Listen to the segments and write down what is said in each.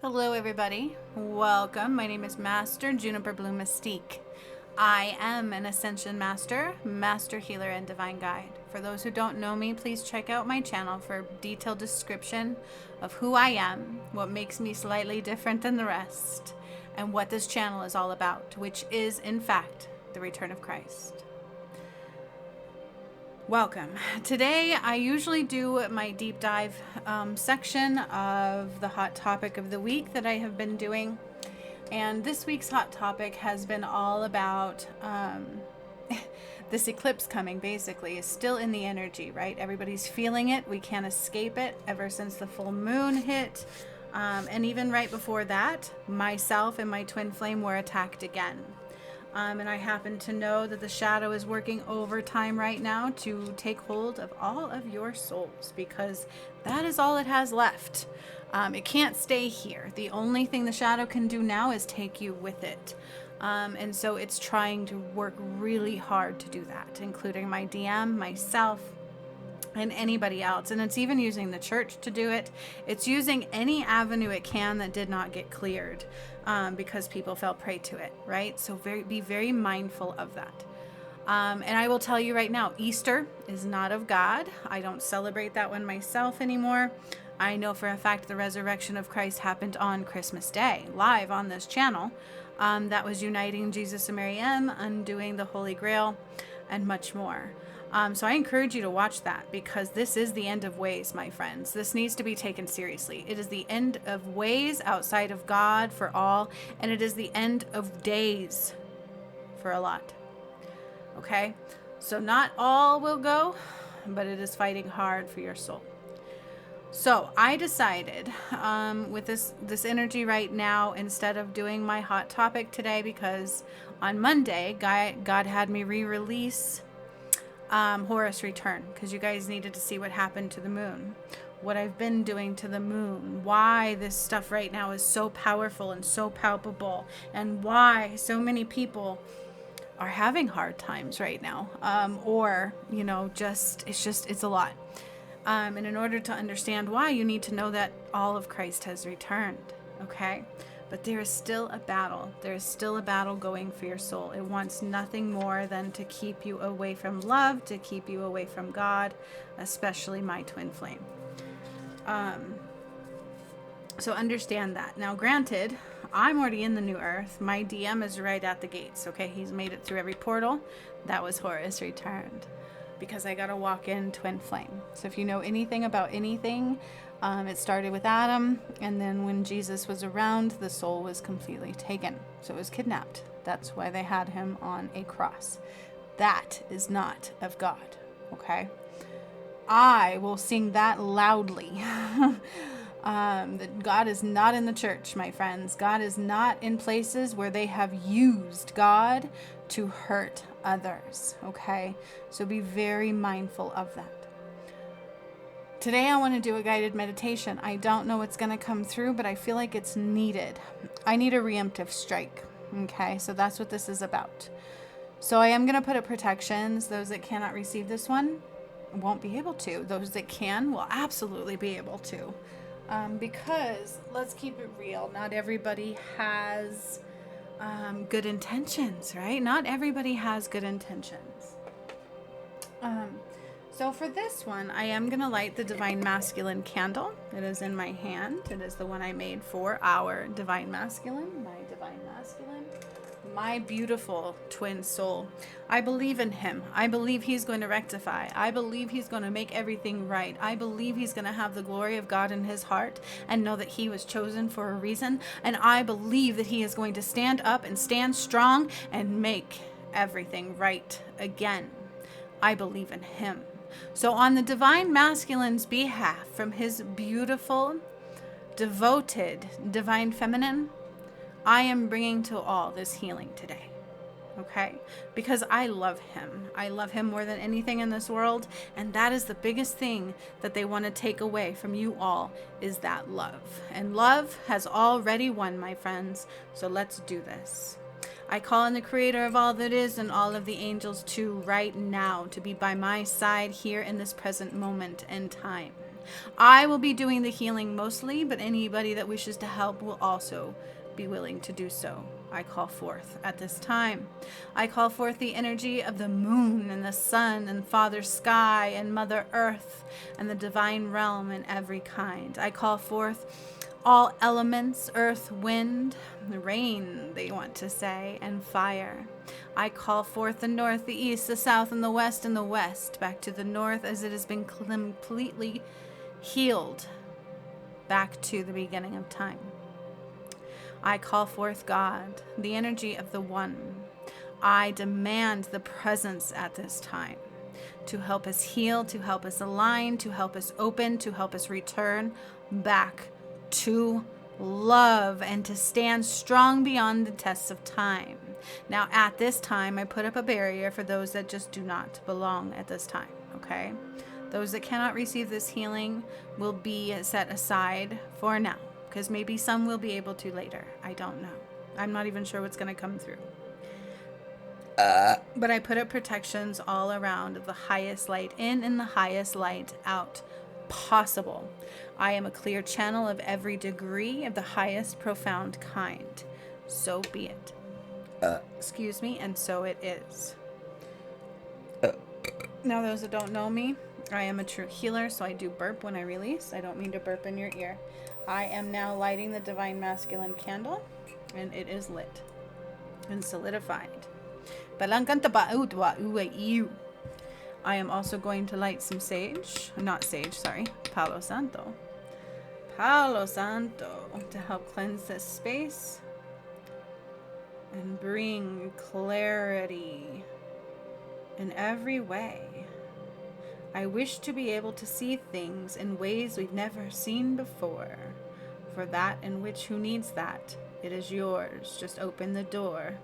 Hello everybody, welcome. My name is Master Juniper Blue Mystique. I am an Ascension Master, Master Healer, and Divine Guide. For those who don't know me, please check out my channel for a detailed description of who I am, what makes me slightly different than the rest, and what this channel is all about, which is, in fact, the return of Christ. Welcome. Today I usually do my deep dive section of the hot topic of the week that I have been doing, and this week's hot topic has been all about this eclipse coming. Basically is still in the energy, right? Everybody's feeling it. We can't escape it ever since the full moon hit, and even right before that, myself and my twin flame were attacked again. And I happen to know that the shadow is working overtime right now to take hold of all of your souls, because that is all it has left. It can't stay here. The only thing the shadow can do now is take you with it. And so it's trying to work really hard to do that, including my DM, myself, and anybody else. And it's even using the church to do it. It's using any avenue it can that did not get cleared, because people fell prey to it, right? So be very mindful of that. And I will tell you right now, Easter is not of God. I don't celebrate that one myself anymore. I know for a fact the resurrection of Christ happened on Christmas Day, live on this channel. That was uniting Jesus and Mary M, undoing the Holy Grail, and much more. So I encourage you to watch that, because this is the end of ways, my friends. This needs to be taken seriously. It is the end of ways outside of God for all, and it is the end of days for a lot. Okay? So not all will go, but it is fighting hard for your soul. So I decided with this energy right now, instead of doing my hot topic today, because on Monday, God had me re-release Horus return, because you guys needed to see what happened to the moon, what I've been doing to the moon, why this stuff right now is so powerful and so palpable, and why so many people are having hard times right now, or it's a lot, and in order to understand why, you need to know that all of Christ has returned. Okay? But there is still a battle. There is still a battle going for your soul. It wants nothing more than to keep you away from love, to keep you away from God, especially my twin flame. So understand that. Now, granted, I'm already in the new earth. My DM is right at the gates. Okay, he's made it through every portal. That was Horus returned, because I got to walk in twin flame. So if you know anything about anything, it started with Adam, and then when Jesus was around, the soul was completely taken. So it was kidnapped. That's why they had him on a cross. That is not of God, okay? I will sing that loudly. That God is not in the church, my friends. God is not in places where they have used God to hurt others, okay? So be very mindful of that. Today I want to do a guided meditation. I don't know what's going to come through, but I feel like it's needed. I need a preemptive strike. Okay, so that's what this is about. So I am going to put up protections. Those that cannot receive this one won't be able to. Those that can will absolutely be able to. Because let's keep it real. Not everybody has good intentions, right? Not everybody has good intentions. So for this one, I am going to light the Divine Masculine candle. It is in my hand. It is the one I made for our Divine Masculine, my beautiful twin soul. I believe in him. I believe he's going to rectify. I believe he's going to make everything right. I believe he's going to have the glory of God in his heart and know that he was chosen for a reason. And I believe that he is going to stand up and stand strong and make everything right again. I believe in him. So on the Divine Masculine's behalf, from his beautiful, devoted Divine Feminine, I am bringing to all this healing today. Okay? Because I love him. I love him more than anything in this world. And that is the biggest thing that they want to take away from you all, is that love. And love has already won, my friends. So let's do this. I call on the creator of all that is and all of the angels too right now to be by my side here in this present moment and time. I will be doing the healing mostly, but anybody that wishes to help will also be willing to do so. I call forth at this time. I call forth the energy of the moon and the sun and Father Sky and Mother Earth and the divine realm in every kind. I call forth all elements, earth, wind, rain, they want to say, and fire. I call forth the north, the east, the south, and the west, back to the north as it has been completely healed back to the beginning of time. I call forth God, the energy of the One. I demand the presence at this time to help us heal, to help us align, to help us open, to help us return back to love and to stand strong beyond the tests of time. Now, at this time, I put up a barrier for those that just do not belong at this time, okay? Those that cannot receive this healing will be set aside for now, because maybe some will be able to later. I don't know. I'm not even sure what's going to come through. But I put up protections all around of the highest light in and the highest light out possible. I am a clear channel of every degree of the highest profound kind. So be it. Excuse me, and so it is. Now, those that don't know me, I am a true healer, so I do burp when I release. I don't mean to burp in your ear. I am now lighting the Divine Masculine candle, and it is lit and solidified. I am also going to light some sage. Not sage, sorry. Palo Santo. Palo Santo to help cleanse this space and bring clarity in every way. I wish to be able to see things in ways we've never seen before. For that in which who needs that, it is yours. Just open the door.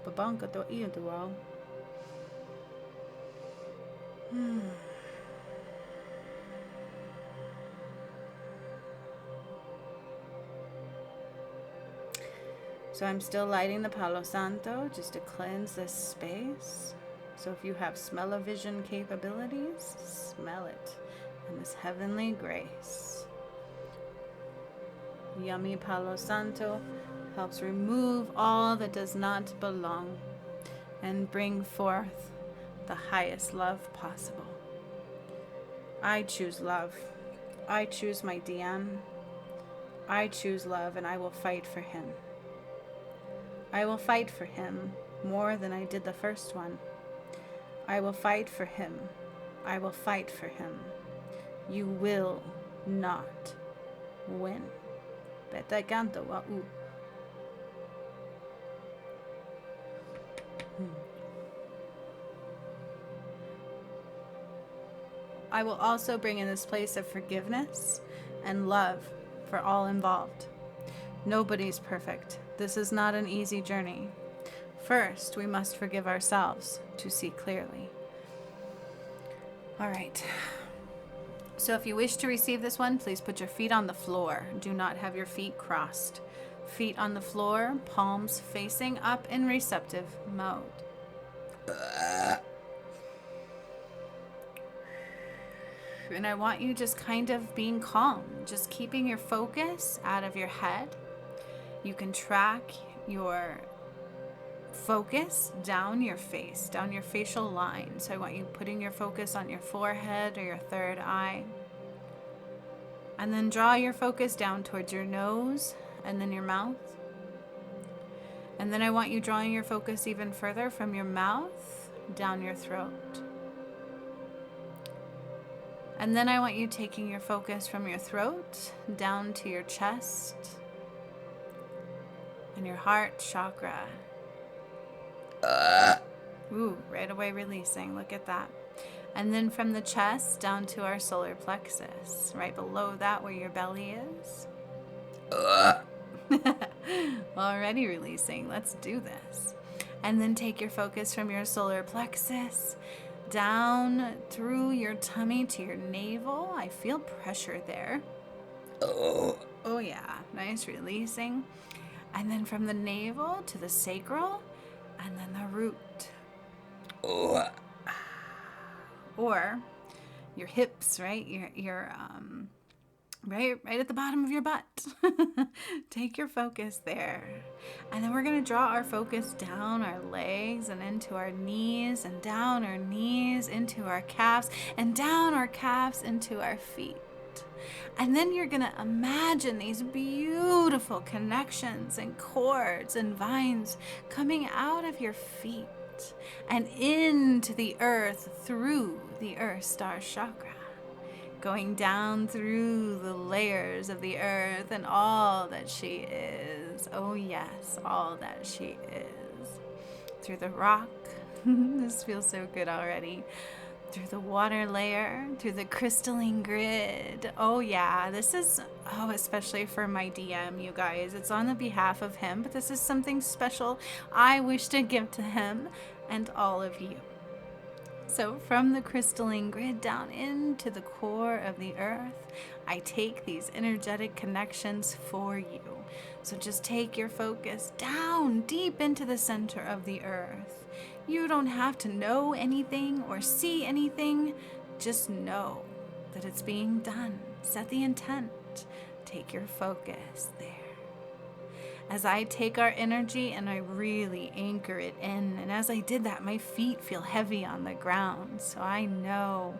So I'm still lighting the Palo Santo just to cleanse this space. So if you have smell-o-vision capabilities, smell it in this heavenly grace. Yummy Palo Santo helps remove all that does not belong and bring forth the highest love possible. I choose love. I choose my DM. I choose love, and I will fight for him. I will fight for him more than I did the first one. I will fight for him. I will fight for him. You will not win. Beta canto wa u. I will also bring in this place of forgiveness and love for all involved. Nobody's perfect. This is not an easy journey. First, we must forgive ourselves to see clearly. All right. So if you wish to receive this one, please put your feet on the floor. Do not have your feet crossed. Feet on the floor, palms facing up in receptive mode. And I want you just kind of being calm, just keeping your focus out of your head. You can track your focus down your face, down your facial line. So I want you putting your focus on your forehead or your third eye. And then draw your focus down towards your nose and then your mouth. And then I want you drawing your focus even further from your mouth down your throat. And then I want you taking your focus from your throat down to your chest and your heart chakra. Ooh, right away releasing. Look at that. And then from the chest down to our solar plexus, right below that where your belly is. Already releasing. Let's do this. And then take your focus from your solar plexus down through your tummy to your navel. I feel pressure there. Oh yeah, nice releasing. And then from the navel to the sacral, and then the root. Or your hips, right? Your right at the bottom of your butt. Take your focus there. And then we're going to draw our focus down our legs and into our knees, and down our knees into our calves, and down our calves into our feet. And then you're going to imagine these beautiful connections and cords and vines coming out of your feet and into the earth through the earth star chakra, going down through the layers of the earth and all that she is. Oh yes, all that she is. Through the rock. This feels so good already. Through the water layer, through the crystalline grid. Oh yeah, this is, especially for my DM, you guys. It's on the behalf of him, but this is something special I wish to give to him and all of you. So from the crystalline grid down into the core of the earth, I take these energetic connections for you. So just take your focus down deep into the center of the earth. You don't have to know anything or see anything. Just know that it's being done. Set the intent. Take your focus there. As I take our energy and I really anchor it in, and as I did that, my feet feel heavy on the ground, so I know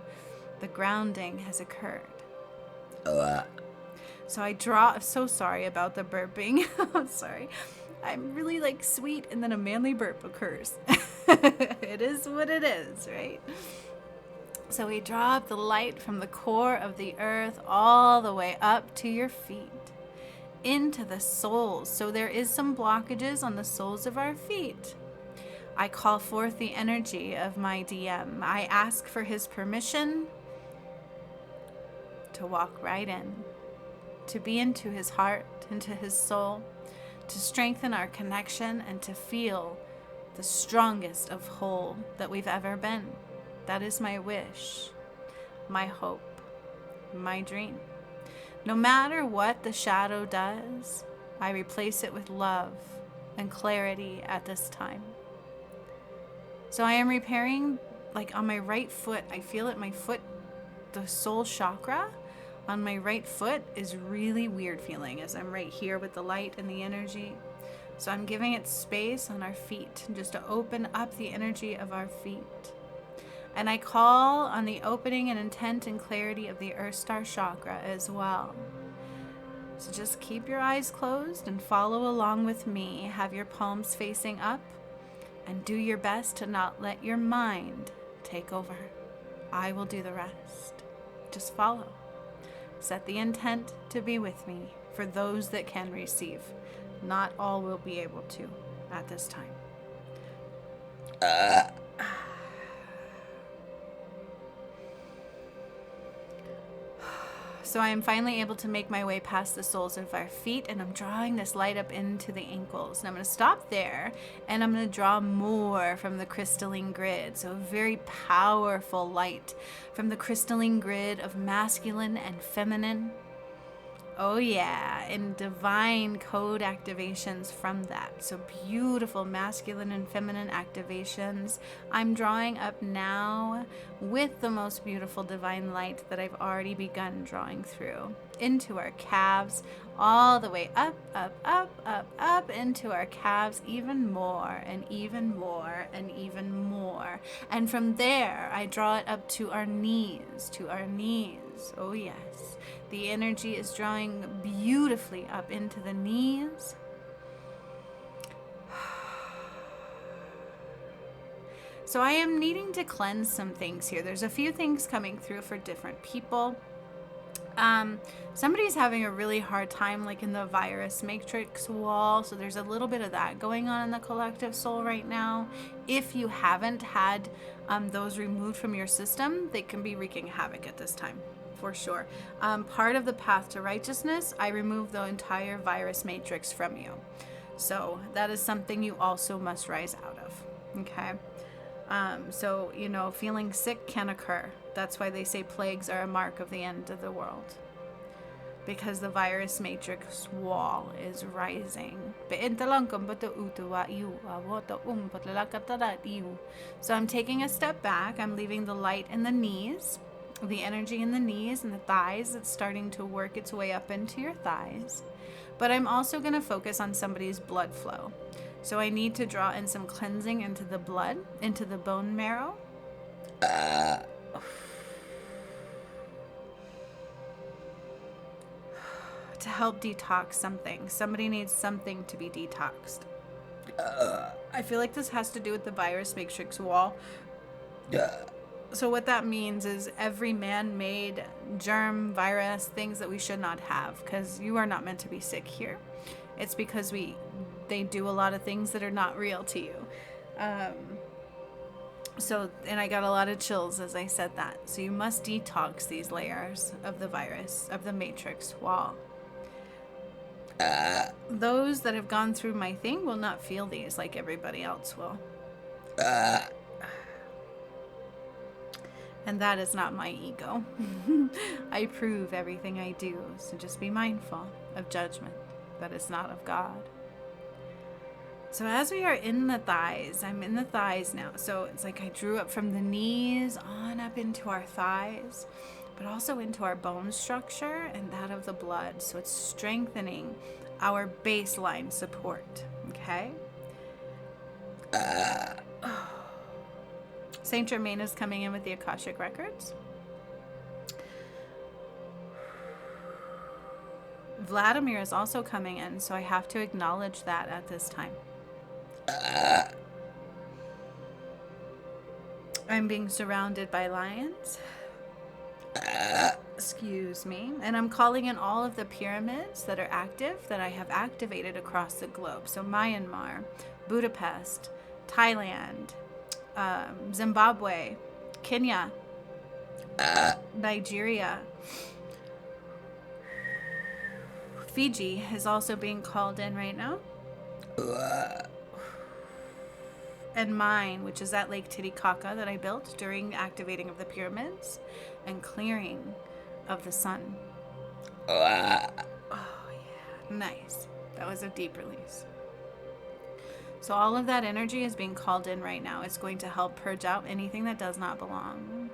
the grounding has occurred. So I draw, so sorry about the burping. I'm sorry. I'm really like sweet, and then a manly burp occurs. It is what it is, right? So we draw up the light from the core of the earth all the way up to your feet, into the soles. So there is some blockages on the soles of our feet. I call forth the energy of my DM. I ask for his permission to walk right in, to be into his heart, into his soul, to strengthen our connection and to feel the strongest of whole that we've ever been. That is my wish, my hope, my dream. No matter what the shadow does, I replace it with love and clarity at this time. So I am repairing, like on my right foot, I feel it, my foot, the soul chakra on my right foot is really weird feeling as I'm right here with the light and the energy. So I'm giving it space on our feet just to open up the energy of our feet. And I call on the opening and intent and clarity of the Earth Star Chakra as well. So just keep your eyes closed and follow along with me. Have your palms facing up and do your best to not let your mind take over. I will do the rest. Just follow. Set the intent to be with me for those that can receive. Not all will be able to at this time. So I am finally able to make my way past the soles of our feet, and I'm drawing this light up into the ankles. And I'm going to stop there, and I'm going to draw more from the crystalline grid. So a very powerful light from the crystalline grid of masculine and feminine. Oh yeah, and divine code activations from that. So beautiful masculine and feminine activations. I'm drawing up now with the most beautiful divine light that I've already begun drawing through into our calves, all the way up, up, up, up, up into our calves, even more and even more and even more. And from there, I draw it up to our knees, to our knees. Oh yes. The energy is drawing beautifully up into the knees. So I am needing to cleanse some things here. There's a few things coming through for different people. Somebody's having a really hard time like in the virus matrix wall. So there's a little bit of that going on in the collective soul right now. If you haven't had those removed from your system, they can be wreaking havoc at this time. For sure. Part of the path to righteousness, I remove the entire virus matrix from you. So that is something you also must rise out of. Okay. So, you know, feeling sick can occur. That's why they say plagues are a mark of the end of the world. Because the virus matrix wall is rising. So I'm taking a step back. I'm leaving the light in the knees. the energy in the knees and the thighs that's starting to work its way up into your thighs. But I'm also going to focus on somebody's blood flow. So I need to draw in some cleansing into the blood, into the bone marrow. To help detox something. Somebody needs something to be detoxed. I feel like this has to do with the virus matrix wall. So what that means is every man-made germ, virus, things that we should not have, because you are not meant to be sick here. It's because they do a lot of things that are not real to you. And I got a lot of chills as I said that. So you must detox these layers of the virus, of the matrix wall. Those that have gone through my thing will not feel these like everybody else will. And that is not my ego. I prove everything I do, so just be mindful of judgment that is not of God. So as we are in the thighs, I'm in the thighs now. So it's like I drew up from the knees on up into our thighs, but also into our bone structure and that of the blood. So it's strengthening our baseline support, okay? Saint Germain is coming in with the Akashic Records. Vladimir is also coming in, so I have to acknowledge that at this time. I'm being surrounded by lions. Excuse me. And I'm calling in all of the pyramids that are active, that I have activated across the globe. So Myanmar, Budapest, Thailand, Zimbabwe, Kenya, Nigeria. Fiji is also being called in right now. And mine, which is that Lake Titicaca that I built during activating of the pyramids and clearing of the sun. Oh yeah, nice. That was a deep release. So all of that energy is being called in right now. It's going to help purge out anything that does not belong.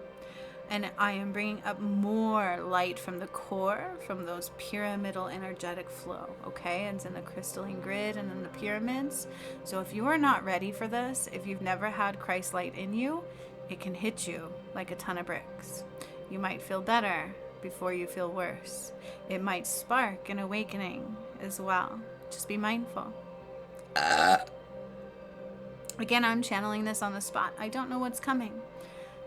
And I am bringing up more light from the core, from those pyramidal energetic flow, okay? And it's in the crystalline grid and in the pyramids. So if you are not ready for this, if you've never had Christ light in you, it can hit you like a ton of bricks. You might feel better before you feel worse. It might spark an awakening as well. Just be mindful. Again, I'm channeling this on the spot. I don't know what's coming.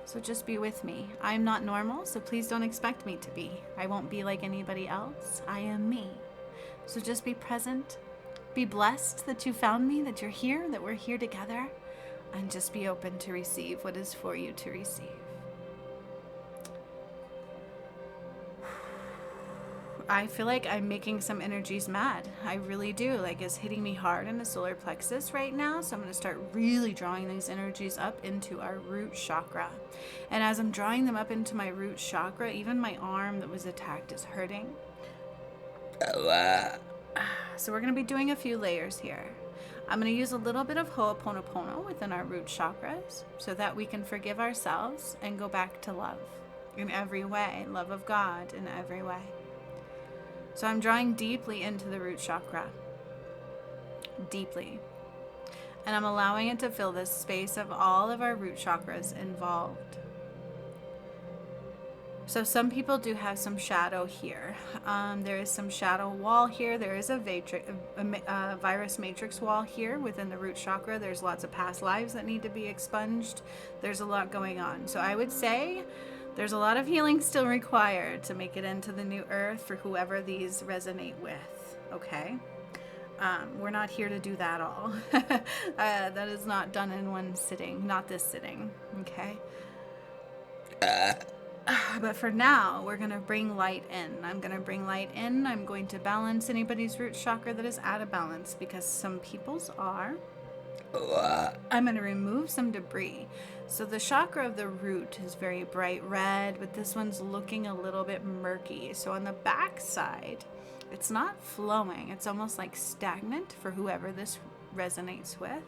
So just be with me. I'm not normal, so please don't expect me to be. I won't be like anybody else. I am me. So just be present. Be blessed that you found me, that you're here, that we're here together. And just be open to receive what is for you to receive. I feel like I'm making some energies mad. I really do. Like it's hitting me hard in the solar plexus right now. So I'm going to start really drawing these energies up into our root chakra. And as I'm drawing them up into my root chakra, even my arm that was attacked is hurting. So we're going to be doing a few layers here. I'm going to use a little bit of Ho-Oponopono within our root chakras so that we can forgive ourselves and go back to love in every way. Love of God in every way. So I'm drawing deeply into the root chakra. Deeply. And I'm allowing it to fill this space of all of our root chakras involved. So some people do have some shadow here. There is some shadow wall here. There is a virus matrix wall here within the root chakra. There's lots of past lives that need to be expunged. There's a lot going on. So I would say there's a lot of healing still required to make it into the new earth for whoever these resonate with, okay? We're not here to do that all. That is not done in one sitting, not this sitting, okay? But for now, we're going to bring light in. I'm going to bring light in. I'm going to balance anybody's root chakra that is out of balance because some people's are. I'm going to remove some debris. So the chakra of the root is very bright red, but this one's looking a little bit murky. So on the back side, it's not flowing. It's almost like stagnant for whoever this resonates with.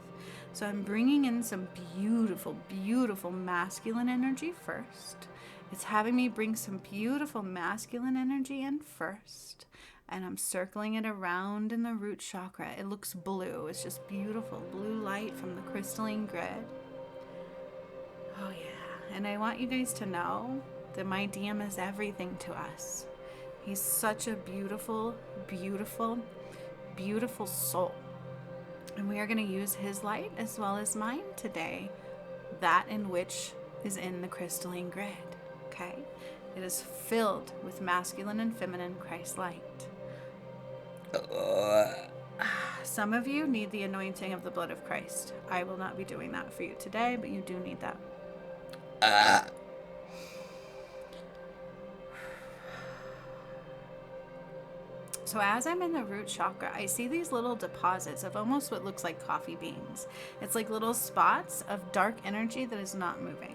So I'm bringing in some beautiful, beautiful masculine energy first. It's having me bring some beautiful masculine energy in first. And I'm circling it around in the root chakra. It looks blue. It's just beautiful blue light from the crystalline grid. Oh yeah. And I want you guys to know that my DM is everything to us. He's such a beautiful, beautiful, beautiful soul. And we are going to use his light as well as mine today, that in which is in the crystalline grid. Okay? It is filled with masculine and feminine Christ light. Some of you need the anointing of the blood of Christ. I will not be doing that for you today, but you do need that. So as I'm in the root chakra, I see these little deposits of almost what looks like coffee beans. It's like little spots of dark energy that is not moving.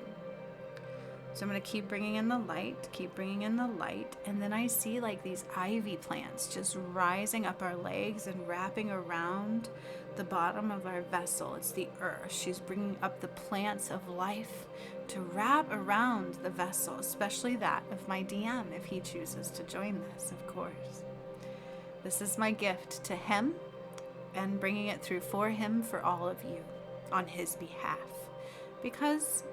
So I'm going to keep bringing in the light, keep bringing in the light. And then I see like these ivy plants just rising up our legs and wrapping around the bottom of our vessel. It's the earth. She's bringing up the plants of life to wrap around the vessel, especially that of my DM if he chooses to join this, of course. This is my gift to him and bringing it through for him, for all of you, on his behalf. Because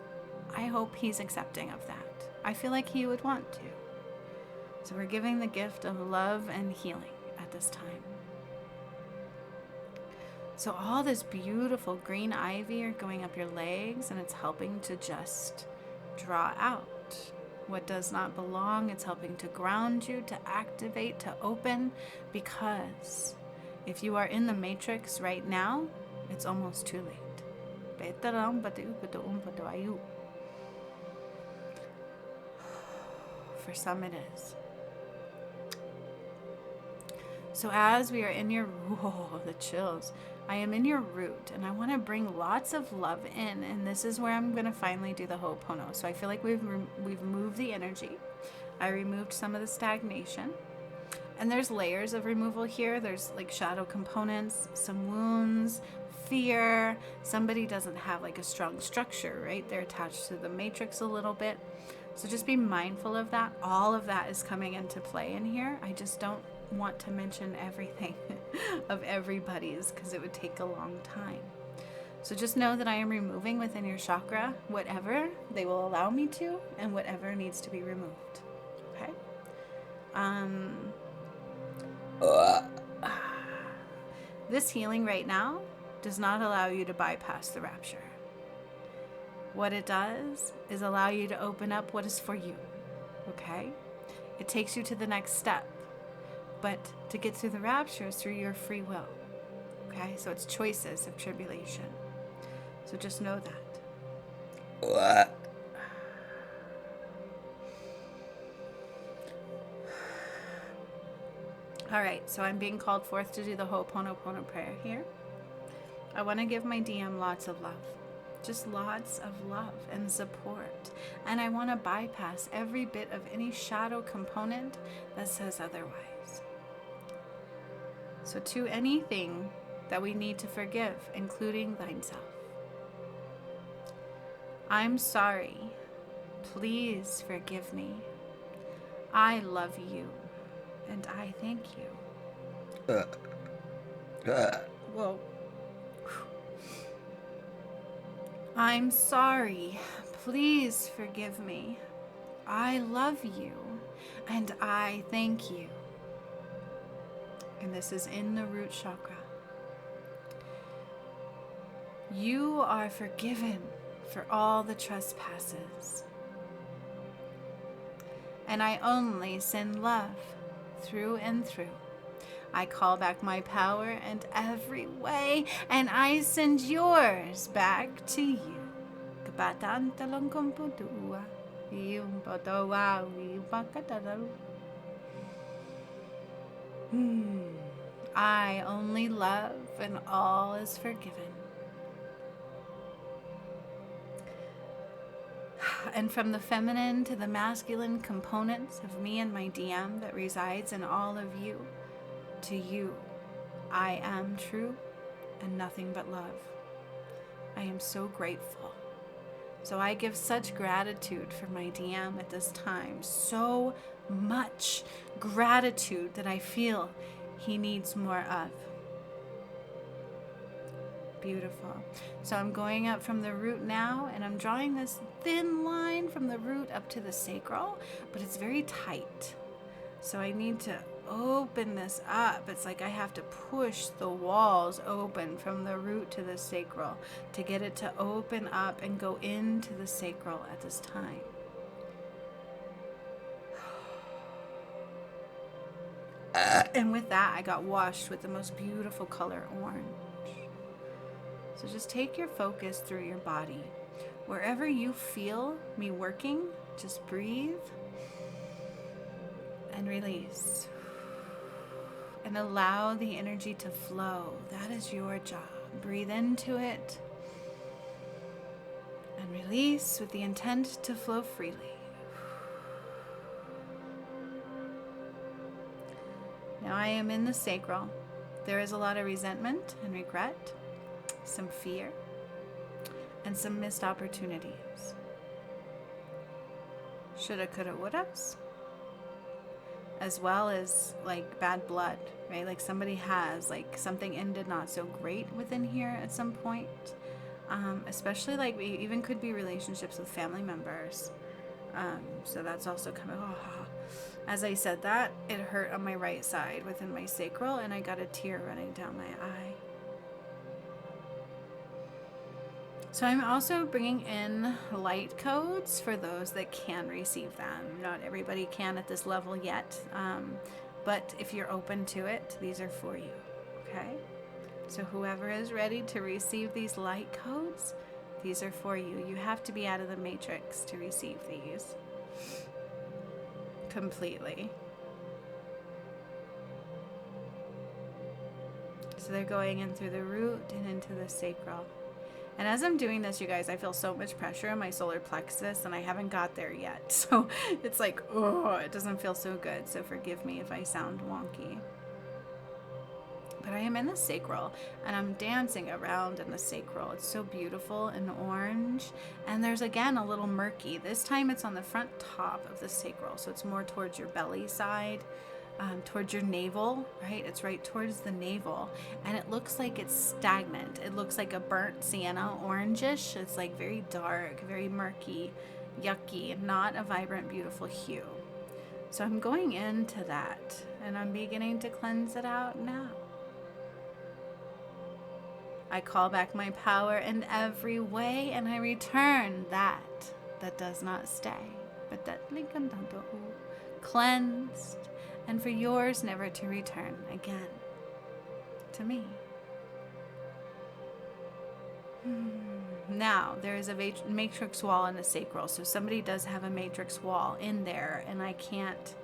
I hope he's accepting of that. I feel like he would want to. So we're giving the gift of love and healing at this time. So all this beautiful green ivy are going up your legs, and it's helping to just draw out what does not belong. It's helping to ground you, to activate, to open, because if you are in the matrix right now, it's almost too late. For some it is. So as we are in your, whoa, the chills. I am in your root, and I want to bring lots of love in, and this is where I'm going to finally do the Ho-Oponopono. So I feel like we've moved the energy. I removed some of the stagnation, and there's layers of removal here. There's like shadow components, some wounds, fear. Somebody doesn't have like a strong structure, right? They're attached to the matrix a little bit. So just be mindful of that. All of that is coming into play in here. I just don't want to mention everything of everybody's because it would take a long time. So just know that I am removing within your chakra whatever they will allow me to, and whatever needs to be removed. Okay? This healing right now does not allow you to bypass the rapture. What it does is allow you to open up what is for you. Okay? It takes you to the next step. But to get through the rapture is through your free will. Okay? So it's choices of tribulation. So just know that. All right, so I'm being called forth to do the Ho-Oponopono prayer here. I want to give my DM lots of love. Just lots of love and support. And I want to bypass every bit of any shadow component that says otherwise. So to anything that we need to forgive, including thyself. I'm sorry. Please forgive me. I love you, and I thank you. Whoa. I'm sorry. Please forgive me. I love you, and I thank you. And this is in the root chakra. You are forgiven for all the trespasses. And I only send love through and through. I call back my power in every way, and I send yours back to you. I only love, and all is forgiven. And from the feminine to the masculine components of me and my DM that resides in all of you, to you, I am true, and nothing but love. I am so grateful. So I give such gratitude for my DM at this time. So much gratitude that I feel he needs more of. Beautiful. So I'm going up from the root now, and I'm drawing this thin line from the root up to the sacral, but it's very tight. So I need to open this up. It's like I have to push the walls open from the root to the sacral to get it to open up and go into the sacral at this time. And with that, I got washed with the most beautiful color orange. So just take your focus through your body. Wherever you feel me working, just breathe and release. And allow the energy to flow. That is your job. Breathe into it and release with the intent to flow freely. Now I am in the sacral. There is a lot of resentment and regret, some fear, and some missed opportunities. Shoulda, coulda, wouldas. As well as like bad blood, right? Like somebody has, like something ended not so great within here at some point. Especially like we even could be relationships with family members. So that's also coming. As I said that, it hurt on my right side within my sacral, and I got a tear running down my eye. So I'm also bringing in light codes for those that can receive them. Not everybody can at this level yet, but if you're open to it, these are for you, okay? So whoever is ready to receive these light codes, these are for you. You have to be out of the matrix to receive these completely. So they're going in through the root and into the sacral. And as I'm doing this, you guys, I feel so much pressure in my solar plexus, and I haven't got there yet. So it's like, oh, it doesn't feel so good. So forgive me if I sound wonky. But I am in the sacral, and I'm dancing around in the sacral. It's so beautiful and orange. And there's, again, a little murky. This time it's on the front top of the sacral, so it's more towards your belly side. Towards your navel, right? It's right towards the navel, and it looks like it's stagnant. It looks like a burnt sienna, orangish. It's like very dark, very murky, yucky, not a vibrant, beautiful hue. So I'm going into that, and I'm beginning to cleanse it out now. I call back my power in every way, and I return that does not stay, but that cleansed, and for yours never to return again to me. Now, there is a matrix wall in the sacral, so somebody does have a matrix wall in there, and I can't,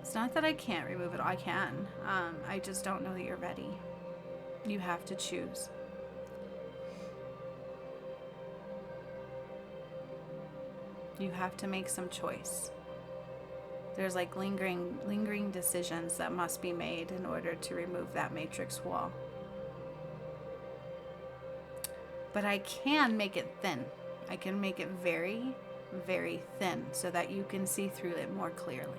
it's not that I can't remove it, I can. I just don't know that you're ready. You have to choose. You have to make some choice. There's like lingering decisions that must be made in order to remove that matrix wall. But I can make it thin. I can make it very, very thin so that you can see through it more clearly.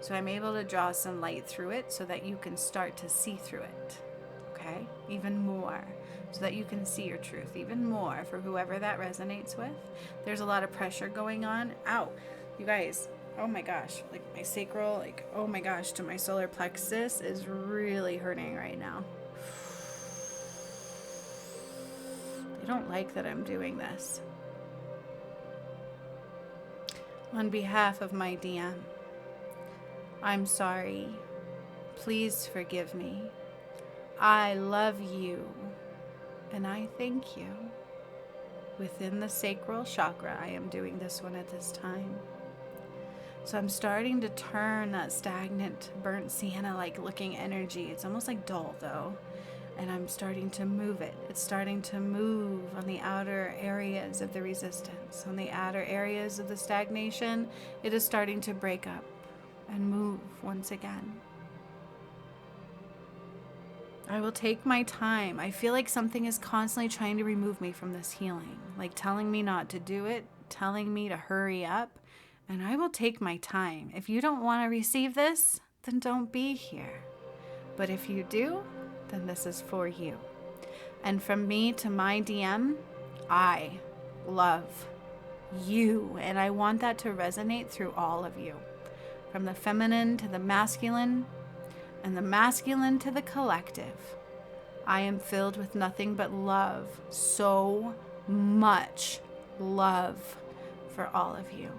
So I'm able to draw some light through it so that you can start to see through it, okay? Even more, so that you can see your truth even more for whoever that resonates with. There's a lot of pressure going on. Ow, you guys, oh my gosh, like my sacral, like, oh my gosh, to my solar plexus is really hurting right now. They don't like that I'm doing this. On behalf of my DM, I'm sorry. Please forgive me. I love you, and I thank you. Within the sacral chakra, I am doing this one at this time. So I'm starting to turn that stagnant, burnt sienna-like looking energy. It's almost like dull, though. And I'm starting to move it. It's starting to move on the outer areas of the resistance. On the outer areas of the stagnation, it is starting to break up and move once again. I will take my time. I feel like something is constantly trying to remove me from this healing, like telling me not to do it, telling me to hurry up, and I will take my time. If you don't want to receive this, then don't be here. But if you do, then this is for you. And from me to my DM, I love you. And I want that to resonate through all of you. From the feminine to the masculine, and the masculine to the collective. I am filled with nothing but love. So much love for all of you.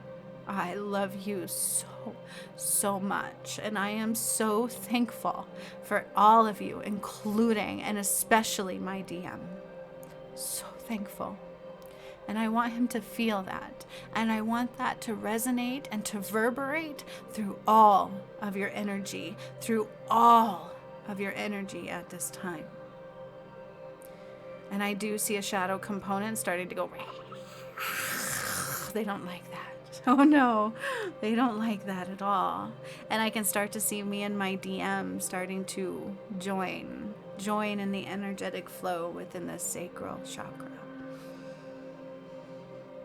I love you so much. And I am so thankful for all of you, including and especially my DM. So thankful. And I want him to feel that. And I want that to resonate and to reverberate through all of your energy, through all of your energy at this time. And I do see a shadow component starting to go. They don't like that. Oh no, they don't like that at all. And I can start to see me and my DM starting to join in the energetic flow within the sacral chakra.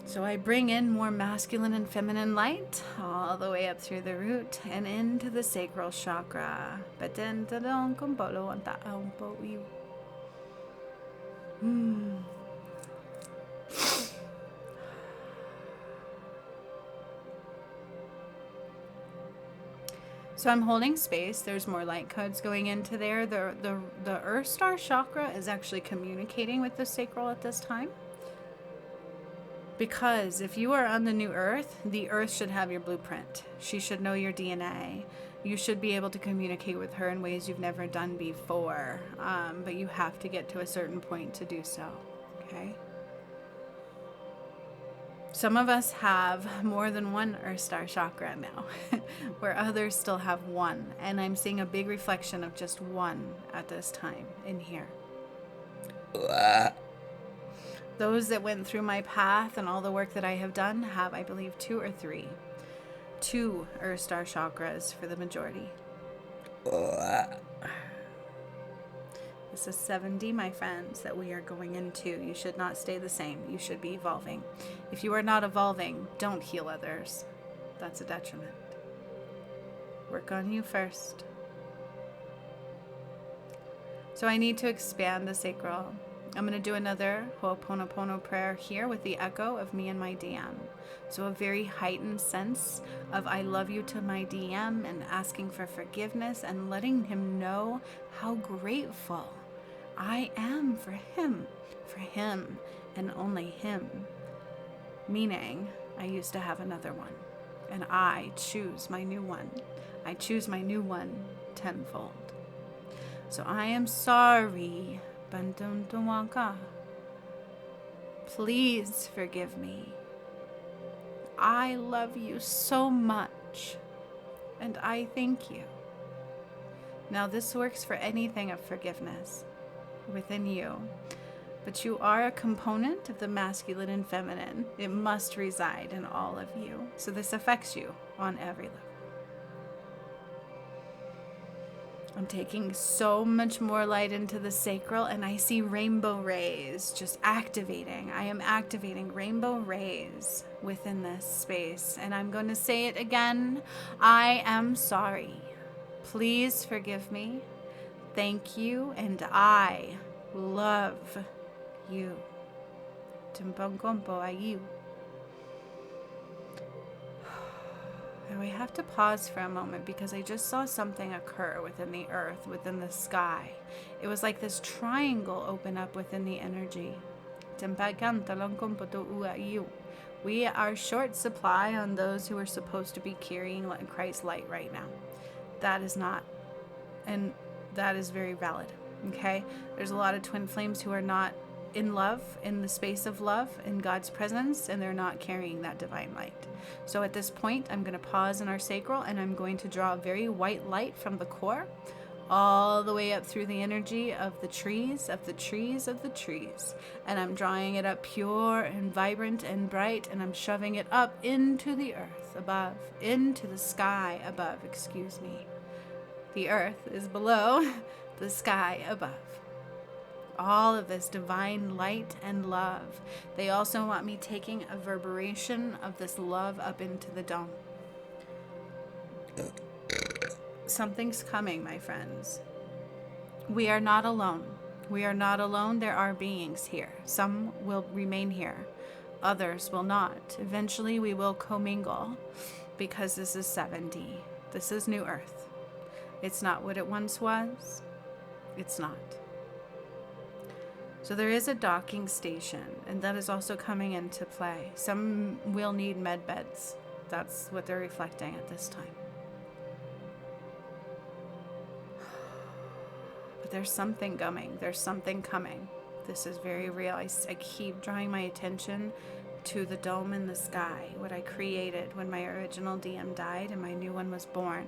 So I bring in more masculine and feminine light all the way up through the root and into the sacral chakra. So I'm holding space. There's more light codes going into there. The Earth Star chakra is actually communicating with the sacral at this time. Because if you are on the new Earth, the Earth should have your blueprint. She should know your DNA. You should be able to communicate with her in ways you've never done before. But you have to get to a certain point to do so. Okay? Some of us have more than one Earth Star chakra now, where others still have one. And I'm seeing a big reflection of just one at this time in here. Those that went through my path and all the work that I have done have, I believe, 2 or 3. 2 Earth Star chakras for the majority. This is 7D, my friends, that we are going into. You should not stay the same. You should be evolving. If you are not evolving, don't heal others. That's a detriment. Work on you first. So I need to expand the sacral. I'm going to do another Ho-Oponopono prayer here with the echo of me and my DM. So a very heightened sense of I love you to my DM and asking for forgiveness and letting him know how grateful I am for him and only him. Meaning I used to have another one and I choose my new one. I choose my new one tenfold. So I am sorry. Please forgive me. I love you so much, and I thank you. Now this works for anything of forgiveness within you, but you are a component of the masculine and feminine. It must reside in all of you, so this affects you on every level. I'm taking so much more light into the sacral, and I see rainbow rays just activating. I am activating rainbow rays within this space, and I'm going to say it again. I am sorry. Please forgive me. Thank you, and I love you. Timpongkompo ayu. And we have to pause for a moment because I just saw something occur within the earth, within the sky. It was like this triangle open up within the energy. We are short supply on those who are supposed to be carrying Christ's light right now. That is not, and that is very valid. Okay? There's a lot of twin flames who are not in love, in the space of love, in God's presence, and they're not carrying that divine light. So at this point, I'm going to pause in our sacral, and I'm going to draw a very white light from the core all the way up through the energy of the trees, of the trees, of the trees. And I'm drawing it up pure and vibrant and bright, and I'm shoving it up into the earth above, into the sky above, excuse me. The earth is below, the sky above. All of this divine light and love. They also want me taking a reverberation of this love up into the dome. Something's coming, my friends. We are not alone. We are not alone. There are beings here. Some will remain here. Others will not. Eventually we will commingle, because this is 7D. This is New Earth. It's not what it once was. It's not. So there is a docking station, and that is also coming into play. Some will need med beds. That's what they're reflecting at this time. But there's something coming. There's something coming. This is very real. I keep drawing my attention to the dome in the sky, what I created when my original DM died and my new one was born.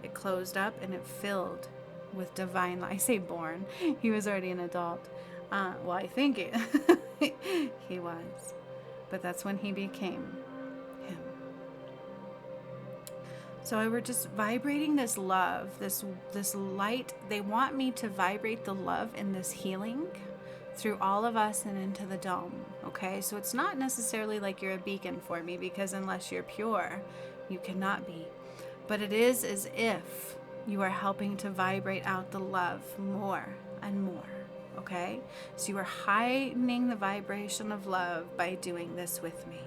It closed up and it filled with divine light. I say born. He was already an adult. Well, I think he was. But that's when he became him. So we're just vibrating this love, this light. They want me to vibrate the love in this healing through all of us and into the dome. Okay? So it's not necessarily like you're a beacon for me, because unless you're pure, you cannot be. But it is as if you are helping to vibrate out the love more and more. Okay? So you are heightening the vibration of love by doing this with me.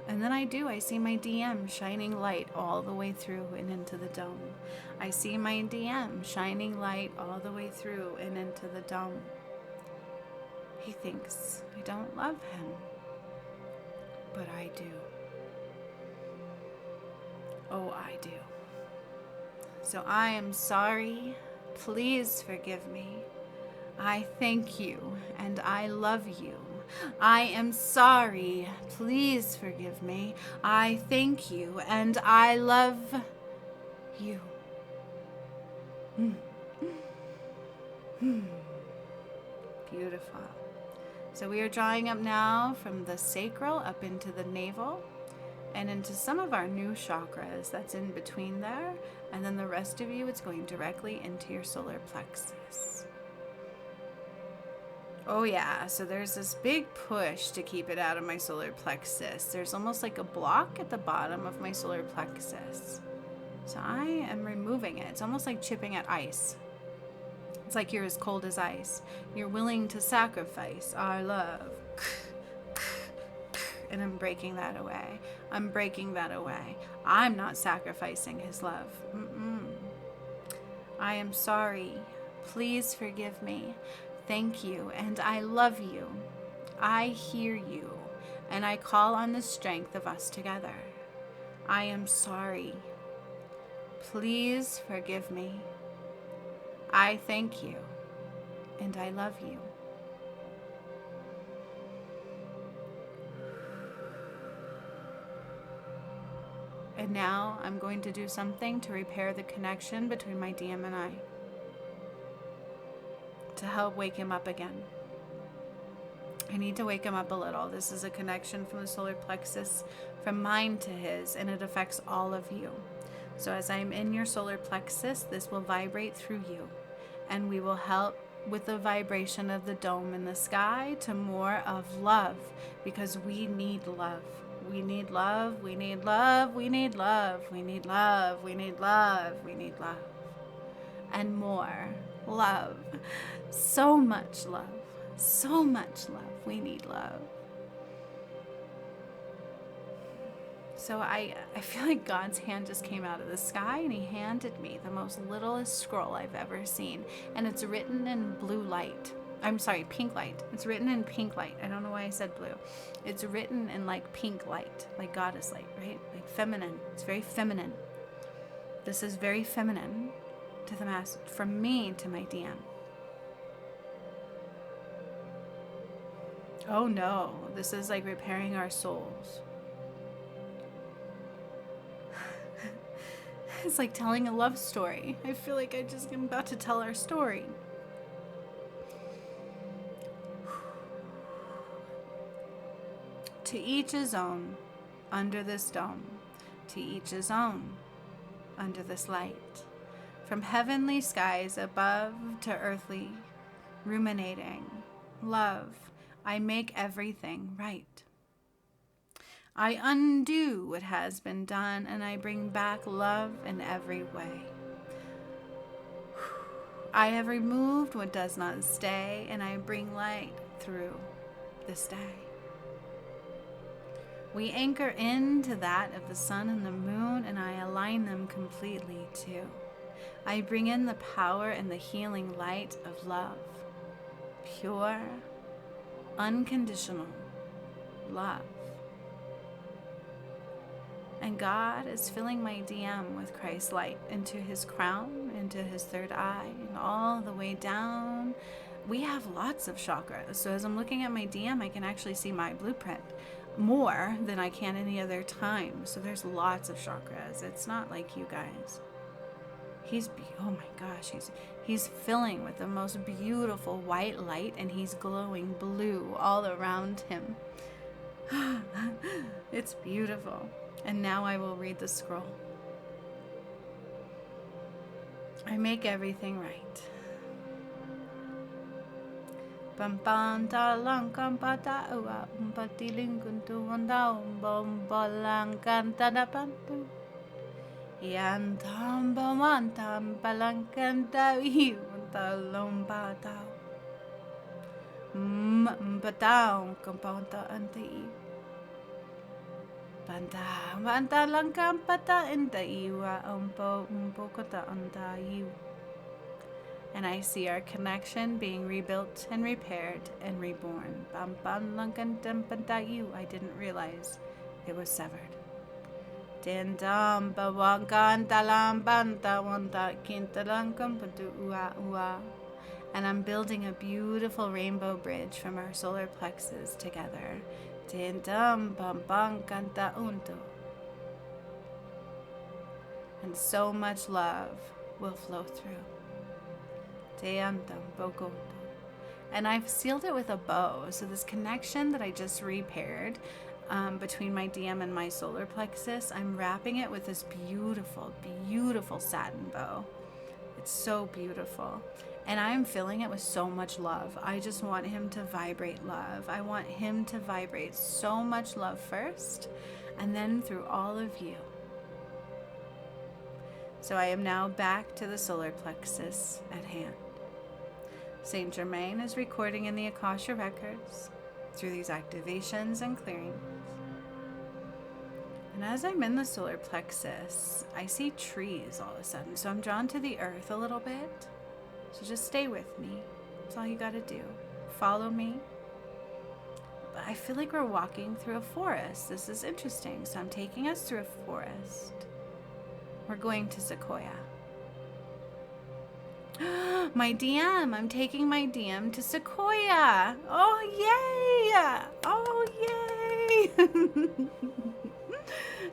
And then I see my DM shining light all the way through and into the dome. I see my DM shining light all the way through and into the dome. He thinks I don't love him, but I do. Oh, I do. So I am sorry. Please forgive me. I thank you and I love you. I am sorry. Please forgive me. I thank you and I love you. Beautiful. So we are drawing up now from the sacral up into the navel and into some of our new chakras that's in between there. And then the rest of you, it's going directly into your solar plexus. Oh yeah, so there's this big push to keep it out of my solar plexus. There's almost like a block at the bottom of my solar plexus. So I am removing it. It's almost like chipping at ice. It's like you're as cold as ice. You're willing to sacrifice our love. And I'm breaking that away. I'm breaking that away. I'm not sacrificing his love. I am sorry. Please forgive me. Thank you, and I love you. I hear you, and I call on the strength of us together. I am sorry. Please forgive me. I thank you, and I love you. And now I'm going to do something to repair the connection between my DM and I, to help wake him up again. I need to wake him up a little. This is a connection from the solar plexus, from mine to his, and it affects all of you. So as I'm in your solar plexus, this will vibrate through you, and we will help with the vibration of the dome in the sky to more of love, because we need love. We need love, we need love, we need love, we need love, we need love, we need love. And more love. So much love. So much love. We need love. So I feel like God's hand just came out of the sky and he handed me the most littlest scroll I've ever seen. And it's written in blue light. I'm sorry, pink light. It's written in pink light. I don't know why I said blue. It's written in like pink light, like goddess light, right? Like feminine. It's very feminine. This is very feminine to the mass, from me to my DM. Oh no, this is like repairing our souls. It's like telling a love story. I feel like I'm about to tell our story. To each his own, under this dome. To each his own, under this light. From heavenly skies above to earthly, ruminating, love, I make everything right. I undo what has been done, and I bring back love in every way. I have removed what does not stay, and I bring light through this day. We anchor into that of the sun and the moon, and I align them completely too. I bring in the power and the healing light of love. Pure, unconditional love. And God is filling my DM with Christ's light into his crown, into his third eye, and all the way down. We have lots of chakras. So as I'm looking at my DM, I can actually see my blueprint more than I can any other time. So there's lots of chakras. It's not like you guys. Oh my gosh, he's filling with the most beautiful white light, and he's glowing blue all around him. It's beautiful. And now I will read the scroll. I make everything right. Pampanta langkampata uwa umpatilinguntu wanda umbalangkanta dapantu. Yantamba mantam palankanta iwanta lompata. Mpatao kampanta antai. Banta langkam pata inta iwa umpo kota anta you. And I see our connection being rebuilt and repaired and reborn. Bampan langkan tempanta you. I didn't realize it was severed. Dendam bawankan talam banta wanta kintalangkam patu ua ua. And I'm building a beautiful rainbow bridge from our solar plexus together. And so much love will flow through. And I've sealed it with a bow. So this connection that I just repaired between my DM and my solar plexus, I'm wrapping it with this beautiful, beautiful satin bow. It's so beautiful. And I'm filling it with so much love. I just want him to vibrate love. I want him to vibrate so much love first, and then through all of you. So I am now back to the solar plexus at hand. Saint Germain is recording in the Akasha records through these activations and clearings. And as I'm in the solar plexus, I see trees all of a sudden. So I'm drawn to the earth a little bit. So just stay with me. That's all you got to do. Follow me. But I feel like we're walking through a forest. This is interesting. So I'm taking us through a forest. We're going to Sequoia. My DM. I'm taking my DM to Sequoia. Oh, yay. Oh, yay.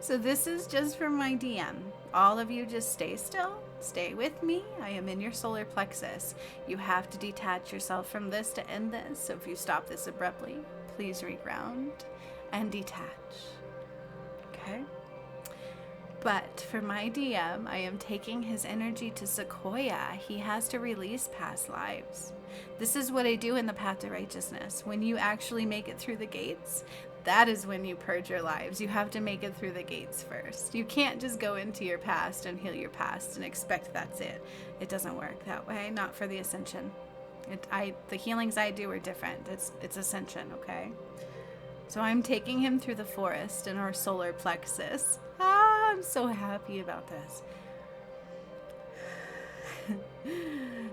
So this is just for my DM. All of you just stay still. Stay with me. I am in your solar plexus. You have to detach yourself from this to end this. So if you stop this abruptly, please reground and detach. Okay? But for my DM, I am taking his energy to Sequoia. He has to release past lives. This is what I do in the path to righteousness. When you actually make it through the gates, that is when you purge your lives. You have to make it through the gates first. You can't just go into your past and heal your past and expect that's it. It doesn't work that way, not for the ascension. The healings I do are different. It's ascension, okay? So I'm taking him through the forest in our solar plexus. I'm so happy about this.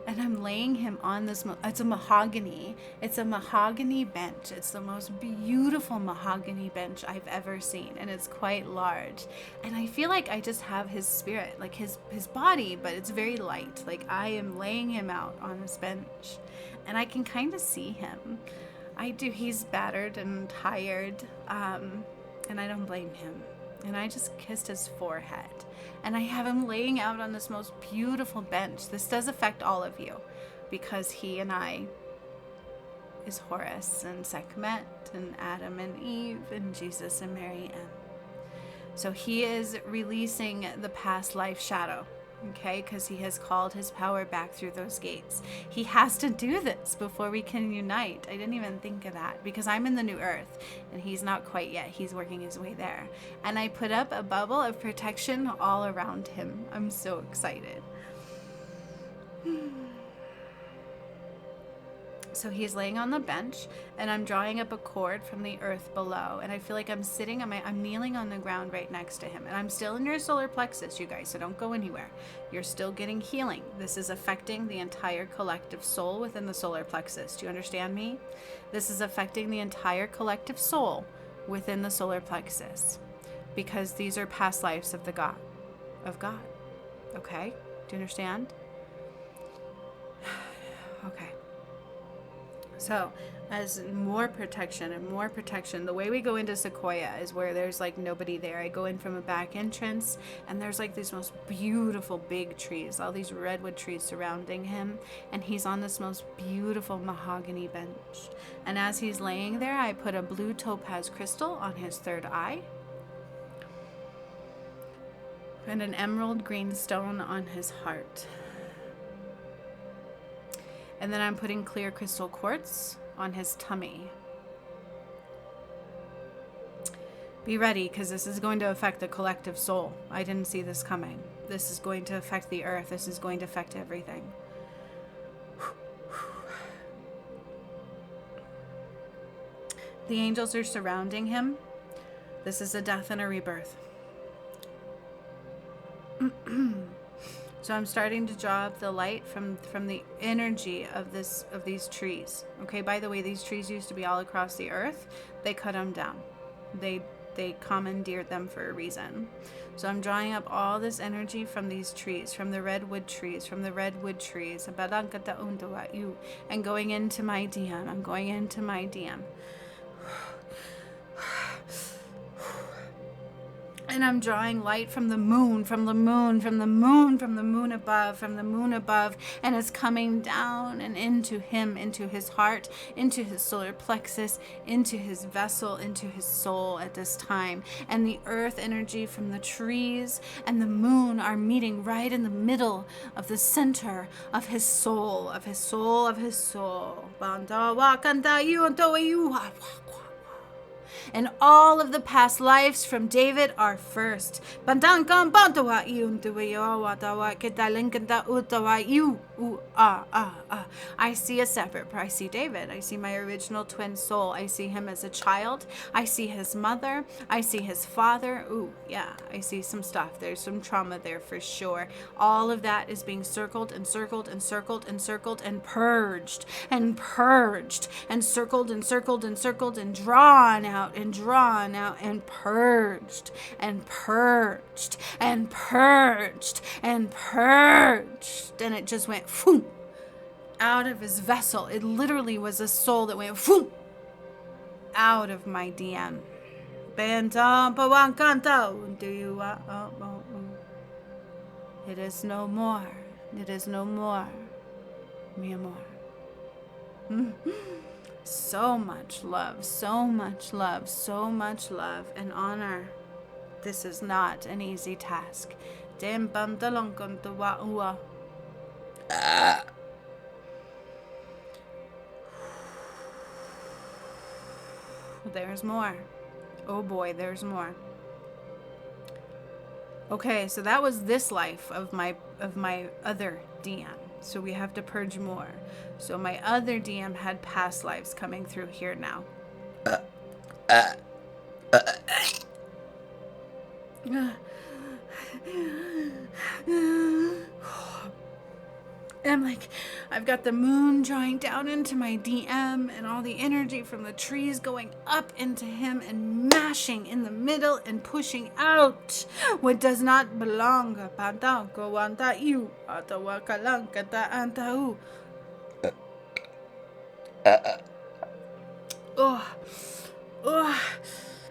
And I'm laying him on this, it's a mahogany bench. It's the most beautiful mahogany bench I've ever seen, and it's quite large. And I feel like I just have his spirit, like his body, but it's very light. Like I am laying him out on this bench, and I can kind of see him. I do. He's battered and tired, and I don't blame him. And I just kissed his forehead. And I have him laying out on this most beautiful bench. This does affect all of you because he and I is Horus and Sekhmet and Adam and Eve and Jesus and Mary M. So he is releasing the past life shadow, okay, because he has called his power back through those gates. He has to do this before we can unite. I didn't even think of that, because I'm in the new earth and he's not quite yet. He's working his way there. And I put up a bubble of protection all around him. I'm so excited. So he's laying on the bench, and I'm drawing up a cord from the earth below, and I feel like I'm sitting on I'm kneeling on the ground right next to him, and I'm still in your solar plexus, you guys, so don't go anywhere. You're still getting healing. This is affecting the entire collective soul within the solar plexus. Do you understand me? This is affecting the entire collective soul within the solar plexus, because these are past lives of God. Okay? Do you understand? Okay. So, as more protection and more protection, the way we go into Sequoia is where there's like nobody there. I go in from a back entrance, and there's like these most beautiful big trees, all these redwood trees surrounding him, and he's on this most beautiful mahogany bench. And as he's laying there, I put a blue topaz crystal on his third eye, and an emerald green stone on his heart. And then I'm putting clear crystal quartz on his tummy. Be ready, because this is going to affect the collective soul. I didn't see this coming. This is going to affect the earth. This is going to affect everything. The angels are surrounding him. This is a death and a rebirth. So I'm starting to draw up the light from the energy of these trees. Okay, by the way, these trees used to be all across the earth. They cut them down. They commandeered them for a reason. So I'm drawing up all this energy from these trees, from the redwood trees, and going into my DM. I'm going into my DM. And I'm drawing light from the moon, above, and it's coming down and into him, into his heart, into his solar plexus, into his vessel, into his soul at this time. And the earth energy from the trees and the moon are meeting right in the middle of the center of his soul, And all of the past lives from David are first. I see a separate, I see David. I see my original twin soul. I see him as a child. I see his mother. I see his father. Ooh, yeah, I see some stuff. There's some trauma there for sure. All of that is being circled and circled and circled and circled and purged and purged and circled and circled and circled and drawn out and drawn out and purged and purged and purged and purged. And it just went phoom, out of his vessel. It literally was a soul that went phoom, out of my DM. It is no more. It is no more, mi amor. So much love, so much love, so much love and honor. This is not an easy task. There's more. Oh boy, there's more. Okay, so that was this life of my other DM. So we have to purge more. So my other DM had past lives coming through here now. And I'm like, I've got the moon drawing down into my DM and all the energy from the trees going up into him and mashing in the middle and pushing out what does not belong.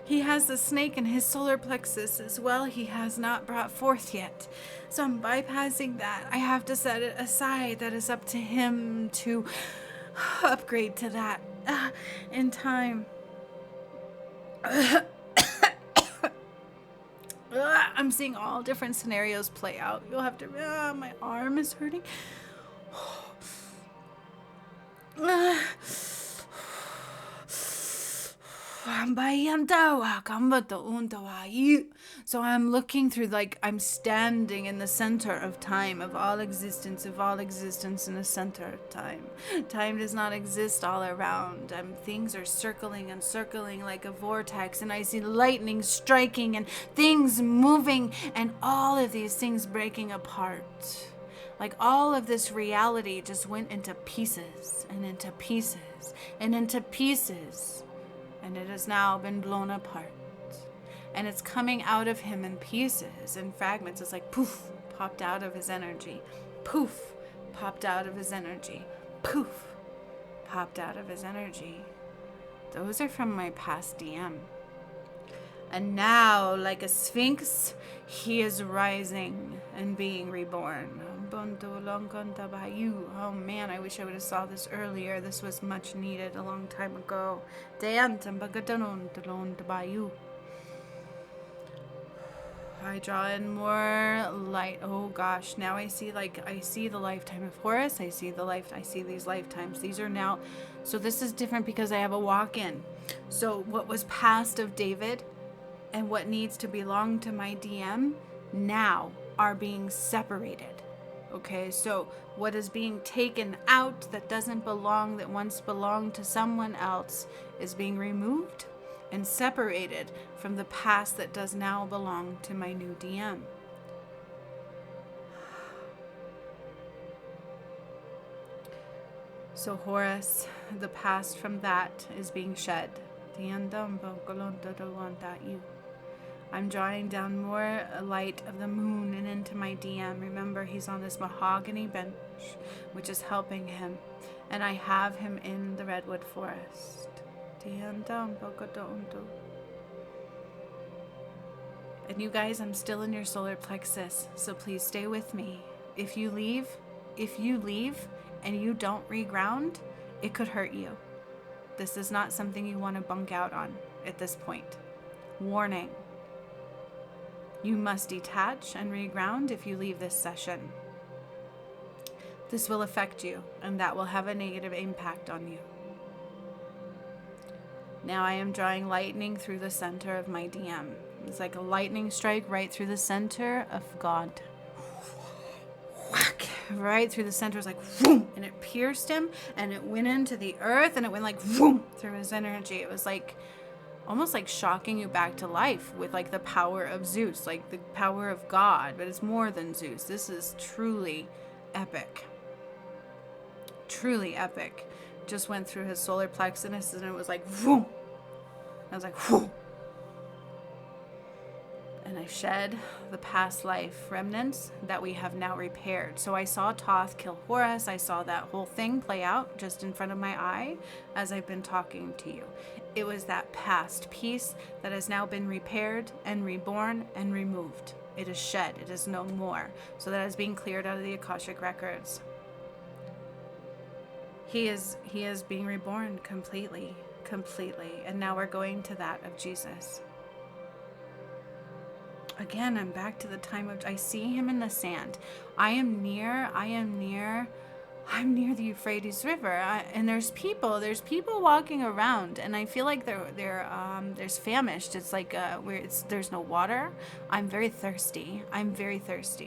He has the snake in his solar plexus as well. He has not brought forth yet. So I'm bypassing that. I have to set it aside. That is up to him to upgrade to that in time. I'm seeing all different scenarios play out. You'll have to, my arm is hurting. So I'm looking through, like, I'm standing in the center of time, of all existence in the center of time. Time does not exist all around. Things are circling and circling like a vortex, and I see lightning striking and things moving, and all of these things breaking apart. Like all of this reality just went into pieces and into pieces and into pieces. And it has now been blown apart. And it's coming out of him in pieces and fragments. It's like poof, popped out of his energy. Poof, popped out of his energy. Poof, popped out of his energy. Those are from my past DM. And now, like a sphynx, he is rising and being reborn. Oh man, I wish I would have saw this earlier. This was much needed a long time ago. I draw in more light. Oh gosh, now I see the lifetime of Horus. I see these lifetimes. These are now, so this is different because I have a walk-in. So what was past of David and what needs to belong to my DM now are being separated. Okay, so what is being taken out that doesn't belong, that once belonged to someone else, is being removed and separated from the past that does now belong to my new DM. So Horus, the past from that is being shed. I'm drawing down more light of the moon and into my DM. Remember, he's on this mahogany bench, which is helping him. And I have him in the redwood forest. And you guys, I'm still in your solar plexus, so please stay with me. If you leave and you don't reground, it could hurt you. This is not something you want to bunk out on at this point. Warning. You must detach and reground if you leave this session. This will affect you, and that will have a negative impact on you. Now I am drawing lightning through the center of my DM. It's like a lightning strike right through the center of God. Whack! Right through the center. It's like, whoom! And it pierced him, and it went into the earth, and it went like, whoom! Through his energy. It was like, almost like shocking you back to life with like the power of Zeus, like the power of God, but it's more than Zeus. This is truly epic. Truly epic. Just went through his solar plexus and it was like, whoom! I was like, whoom! And I shed the past life remnants that we have now repaired. So I saw Thoth kill Horus. I saw that whole thing play out just in front of my eye as I've been talking to you. It was that past piece that has now been repaired and reborn and removed. It is shed. It is no more. So that is being cleared out of the Akashic records. He is being reborn completely. And now we're going to that of Jesus. Again, I'm back to the time of, I see him in the sand. I'm near the Euphrates River, and there's people walking around, and I feel like there's famished. It's like there's no water. I'm very thirsty,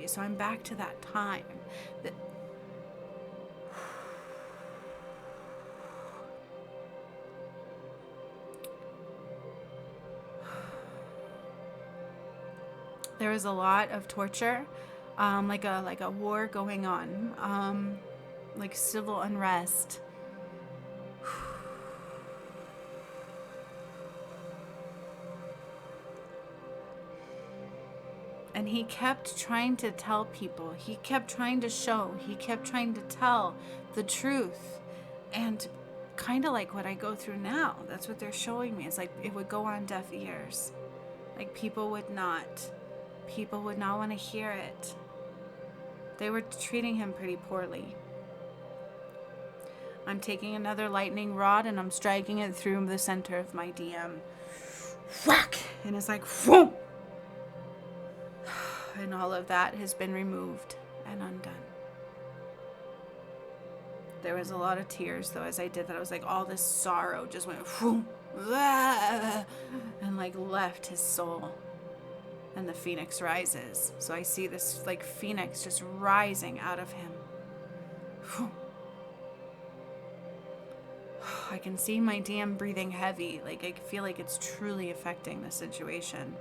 so I'm back to that time. There was a lot of torture, like a war going on, like civil unrest. And he kept trying to tell people, he kept trying to show, he kept trying to tell the truth. And kind of like what I go through now, that's what they're showing me. It's like it would go on deaf ears. Like people would not want to hear it. They were treating him pretty poorly. I'm taking another lightning rod and I'm striking it through the center of my DM. Whack! And it's like, whoom! And all of that has been removed and undone. There was a lot of tears, though, as I did that. I was like, all this sorrow just went, whoom, and like left his soul. And the phoenix rises. So I see this like phoenix just rising out of him. Whew. I can see my DM breathing heavy. Like I feel like it's truly affecting the situation.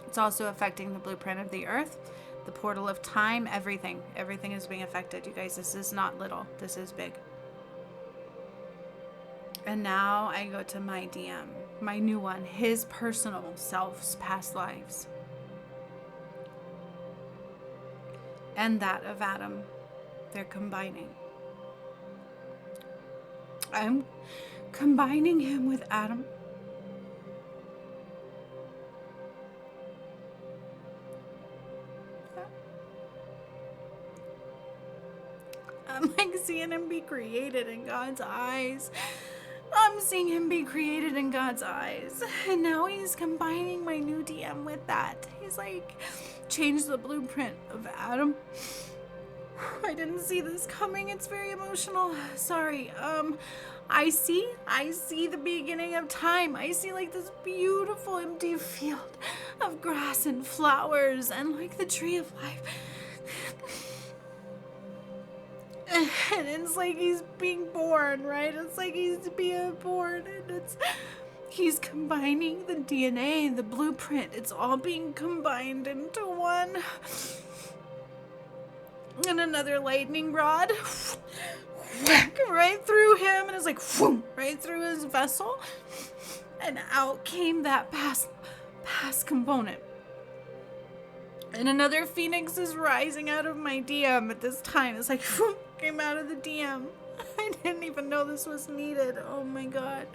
It's also affecting the blueprint of the earth, the portal of time, everything. Everything is being affected, you guys. This is not little. This is big. And now I go to my DM, my new one, his personal self's past lives. And that of Adam. They're combining. I'm combining him with Adam. I'm like seeing him be created in God's eyes. I'm seeing him be created in God's eyes. And now he's combining my new DM with that. He's like, change the blueprint of Adam. I didn't see this coming. It's very emotional. Sorry. I see the beginning of time. I see like this beautiful empty field of grass and flowers and like the tree of life. And it's like he's being born, right? It's like he's being born, and he's combining the DNA, the blueprint. It's all being combined into one. And another lightning rod right through him, and it's like whoom, right through his vessel, and out came that past component. And another phoenix is rising out of my DM at this time. It's like whoom, came out of the DM. I didn't even know this was needed. Oh my god.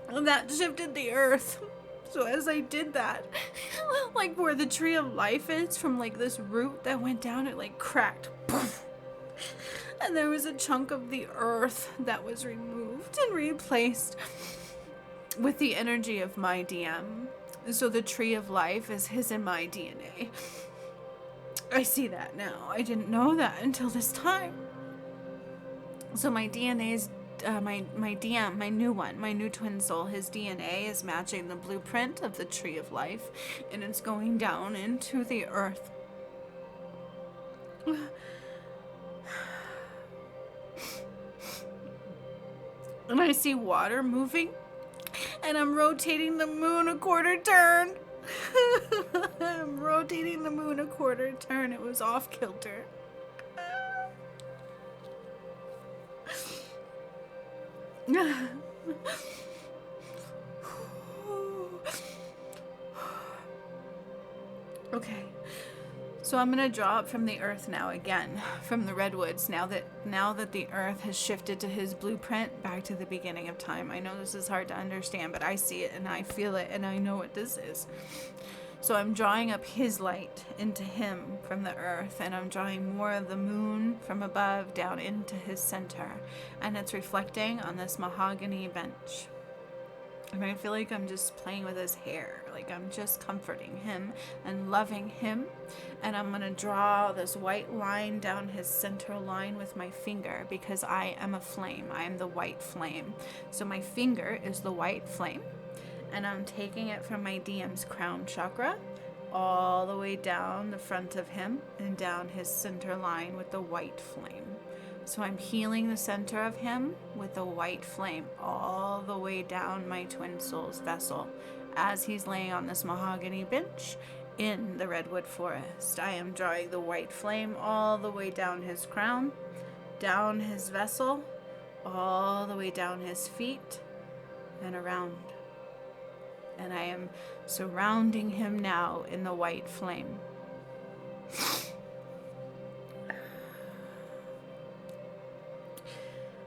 And that shifted the earth. So as I did that, like where the tree of life is, from like this root that went down, it like cracked. Poof. And there was a chunk of the earth that was removed and replaced with the energy of my DM. So the tree of life is his and my DNA. I see that now. I didn't know that until this time. So my DNA is my DM, my new one, my new twin soul, his DNA is matching the blueprint of the tree of life, and it's going down into the earth. And I see water moving, and I'm rotating the moon a quarter turn. I'm rotating the moon a quarter turn. It was off kilter. Okay, so I'm gonna draw up from the earth now again, from the redwoods, now that the earth has shifted to his blueprint back to the beginning of time. I know this is hard to understand, but I see it and I feel it and I know what this is. So I'm drawing up his light into him from the earth, and I'm drawing more of the moon from above down into his center, and it's reflecting on this mahogany bench. And I feel like I'm just playing with his hair, like I'm just comforting him and loving him. And I'm gonna draw this white line down his center line with my finger, because I am a flame. I am the white flame. So my finger is the white flame. And I'm taking it from my DM's crown chakra all the way down the front of him and down his center line with the white flame. So I'm healing the center of him with the white flame all the way down my twin soul's vessel as he's laying on this mahogany bench in the redwood forest. I am drawing the white flame all the way down his crown, down his vessel, all the way down his feet and around. And I am surrounding him now in the white flame.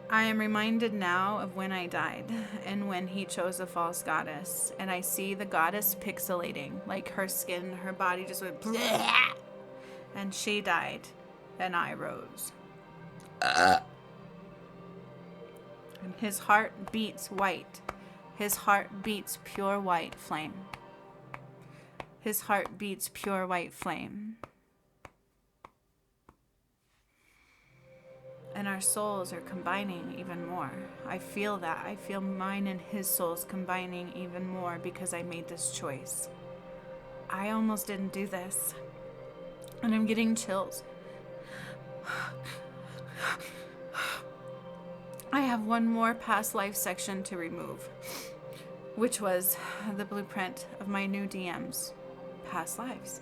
I am reminded now of when I died and when he chose a false goddess. And I see the goddess pixelating, like her skin, her body just went bleh, and she died and I rose. And his heart beats white. His heart beats pure white flame. His heart beats pure white flame. And our souls are combining even more. I feel that. I feel mine and his souls combining even more because I made this choice. I almost didn't do this. And I'm getting chills. I have one more past life section to remove, which was the blueprint of my new DM's past lives.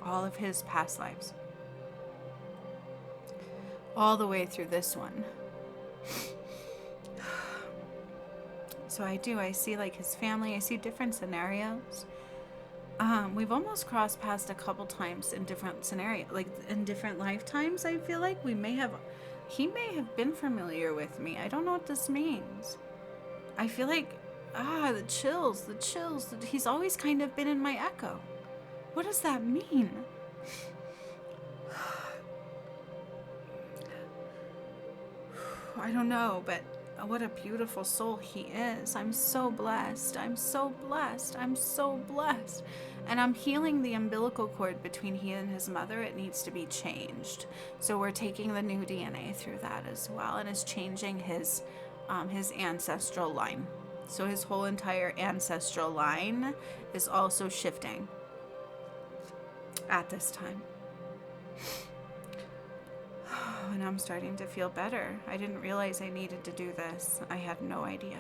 All of his past lives. All the way through this one. So I see like his family, I see different scenarios. We've almost crossed paths a couple times in different scenarios, like in different lifetimes. I feel like he may have been familiar with me. I don't know what this means. I feel like, the chills. He's always kind of been in my echo. What does that mean? I don't know, but what a beautiful soul he is. I'm so blessed. I'm so blessed. I'm so blessed. And I'm healing the umbilical cord between he and his mother. It needs to be changed. So we're taking the new DNA through that as well, and it's changing his ancestral line. So his whole entire ancestral line is also shifting at this time. And I'm starting to feel better. I didn't realize I needed to do this. I had no idea.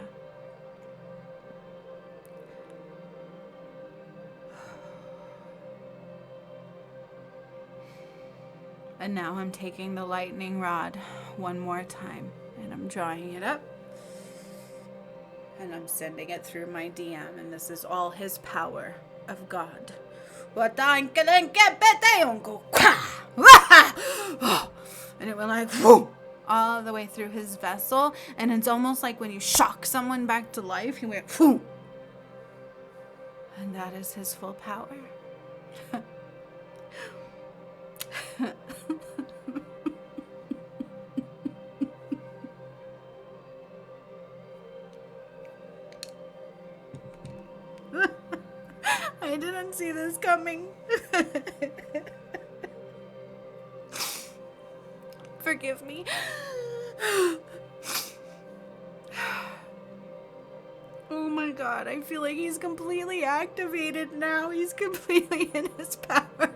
And now I'm taking the lightning rod one more time, and I'm drawing it up, and I'm sending it through my DM, and this is all his power of God. And it went like, whoa, all the way through his vessel. And it's almost like when you shock someone back to life, he went, whoa. And that is his full power. I didn't see this coming. Forgive me. Oh my God, I feel like he's completely activated now. He's completely in his power.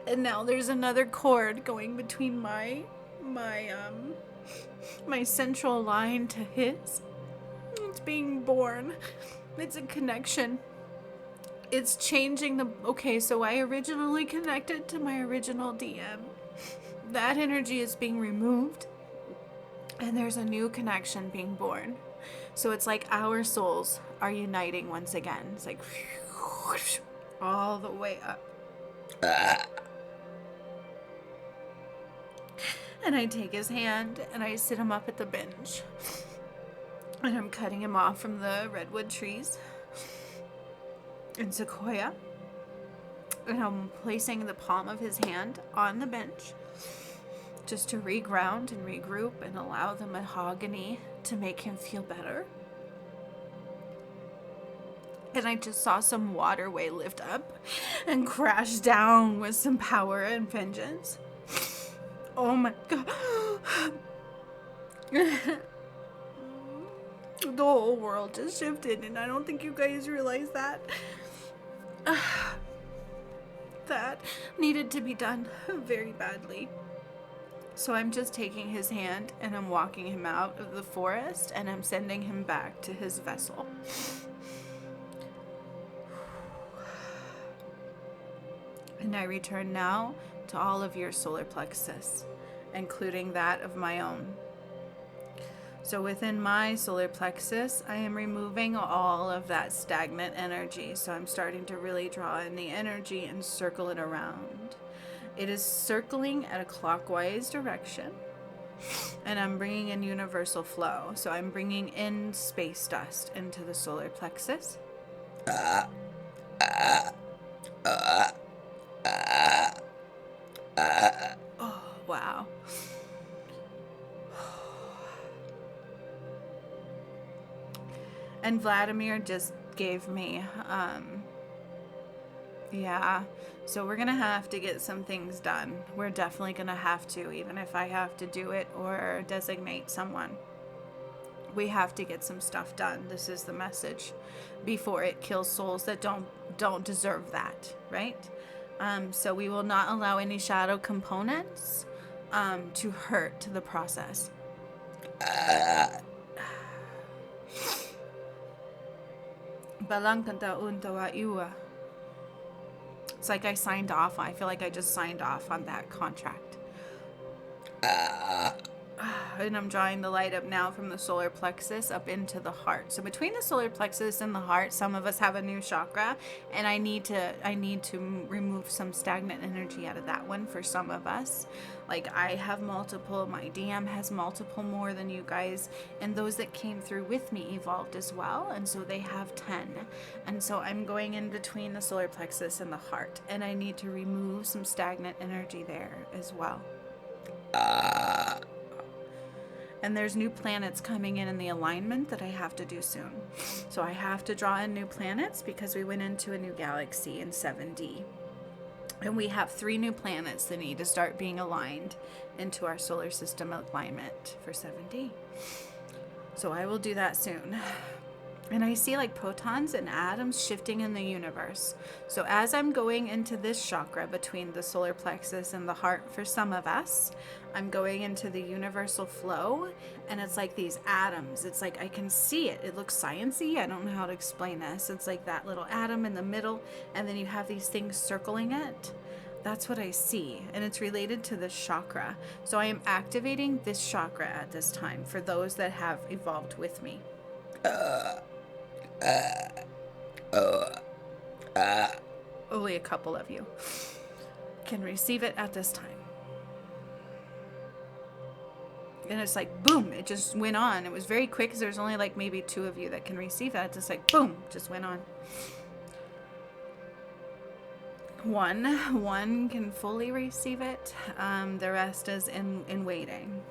And now there's another cord going between my central line to his. It's being born. It's a connection. It's changing the... Okay, so I originally connected to my original DM. That energy is being removed. And there's a new connection being born. So it's like our souls are uniting once again. It's like... all the way up. And I take his hand and I sit him up at the bench. And I'm cutting him off from the redwood trees in Sequoia. And I'm placing the palm of his hand on the bench just to reground and regroup and allow the mahogany to make him feel better. And I just saw some waterway lift up and crash down with some power and vengeance. Oh my God. The whole world just shifted, and I don't think you guys realize that. That needed to be done very badly. So I'm just taking his hand and I'm walking him out of the forest and I'm sending him back to his vessel. And I return now to all of your solar plexus, including that of my own. So within my solar plexus, I am removing all of that stagnant energy. So I'm starting to really draw in the energy and circle it around. It is circling at a clockwise direction. And I'm bringing in universal flow. So I'm bringing in space dust into the solar plexus. Oh, wow. And Vladimir just gave me, yeah. So we're going to have to get some things done. We're definitely going to have to, even if I have to do it or designate someone. We have to get some stuff done. This is the message before it kills souls that don't deserve that, right? So we will not allow any shadow components to hurt the process. It's like I signed off. I feel like I just signed off on that contract. And I'm drawing the light up now from the solar plexus up into the heart. So between the solar plexus and the heart, some of us have a new chakra, and I need to remove some stagnant energy out of that one for some of us. Like I have multiple, my DM has multiple more than you guys, and those that came through with me evolved as well, and so they have 10. And so I'm going in between the solar plexus and the heart, and I need to remove some stagnant energy there as well. And there's new planets coming in the alignment that I have to do soon. So I have to draw in new planets because we went into a new galaxy in 7D. And we have 3 new planets that need to start being aligned into our solar system alignment for 7D. So I will do that soon. And I see like protons and atoms shifting in the universe. So as I'm going into this chakra between the solar plexus and the heart for some of us, I'm going into the universal flow, and it's like these atoms. It's like I can see it. It looks sciencey. I don't know how to explain this. It's like that little atom in the middle, and then you have these things circling it. That's what I see, and it's related to this chakra. So I am activating this chakra at this time for those that have evolved with me. Only a couple of you can receive it at this time. And it's like, boom, it just went on. It was very quick because there's only like maybe 2 of you that can receive that. Just like, boom, just went on. One can fully receive it. The rest is in waiting.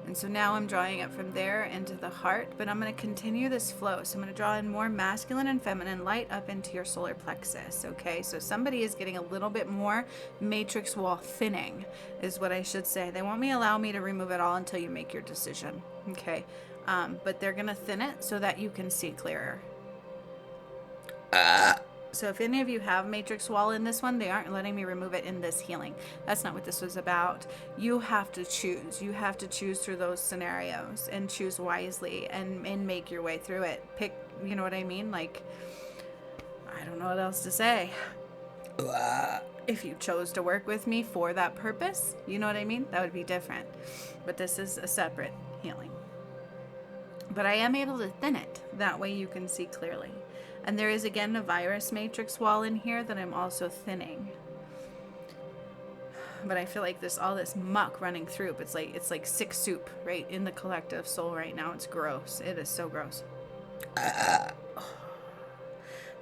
And so now I'm drawing it from there into the heart, but I'm going to continue this flow. So I'm going to draw in more masculine and feminine light up into your solar plexus. Okay, so somebody is getting a little bit more matrix wall thinning is what I should say. They won't allow me to remove it all until you make your decision. Okay, but they're going to thin it so that you can see clearer. So if any of you have matrix wall in this one, they aren't letting me remove it in this healing. That's not what this was about. You have to choose. You have to choose through those scenarios and choose wisely and make your way through it. Pick, you know what I mean? Like, I don't know what else to say. If you chose to work with me for that purpose, you know what I mean? That would be different. But this is a separate healing. But I am able to thin it. That way you can see clearly. And there is again a virus matrix wall in here that I'm also thinning. But I feel like all this muck running through. It's like sick soup right in the collective soul right now. It's gross. It is so gross.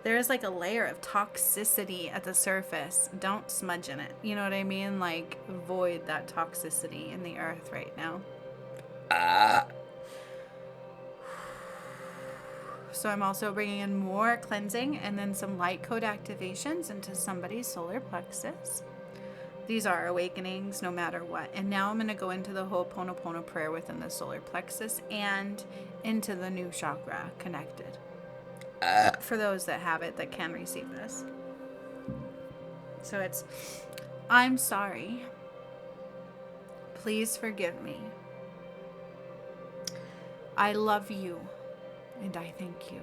There is like a layer of toxicity at the surface. Don't smudge in it. You know what I mean? Like void that toxicity in the earth right now. So I'm also bringing in more cleansing and then some light code activations into somebody's solar plexus. These are awakenings no matter what. And now I'm going to go into the Ho-Oponopono prayer within the solar plexus and into the new chakra connected. For those that have it, that can receive this. So it's, I'm sorry. Please forgive me. I love you. And I thank you.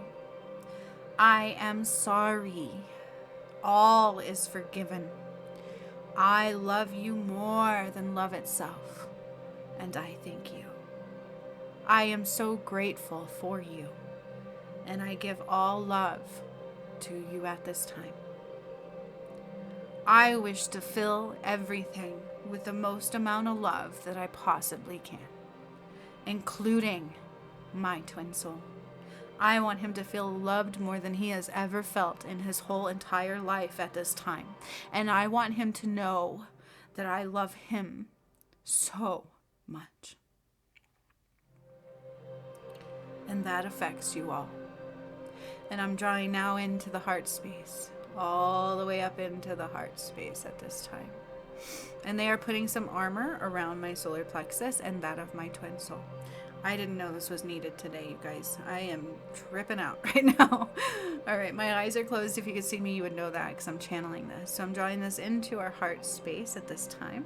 I am sorry. All is forgiven. I love you more than love itself. And I thank you. I am so grateful for you. And I give all love to you at this time. I wish to fill everything with the most amount of love that I possibly can, including my twin soul. I want him to feel loved more than he has ever felt in his whole entire life at this time. And I want him to know that I love him so much. And that affects you all. And I'm drawing now into the heart space, all the way up into the heart space at this time. And they are putting some armor around my solar plexus and that of my twin soul. I didn't know this was needed today, you guys. I am tripping out right now. All right, my eyes are closed. If you could see me, you would know that because I'm channeling this. So I'm drawing this into our heart space at this time.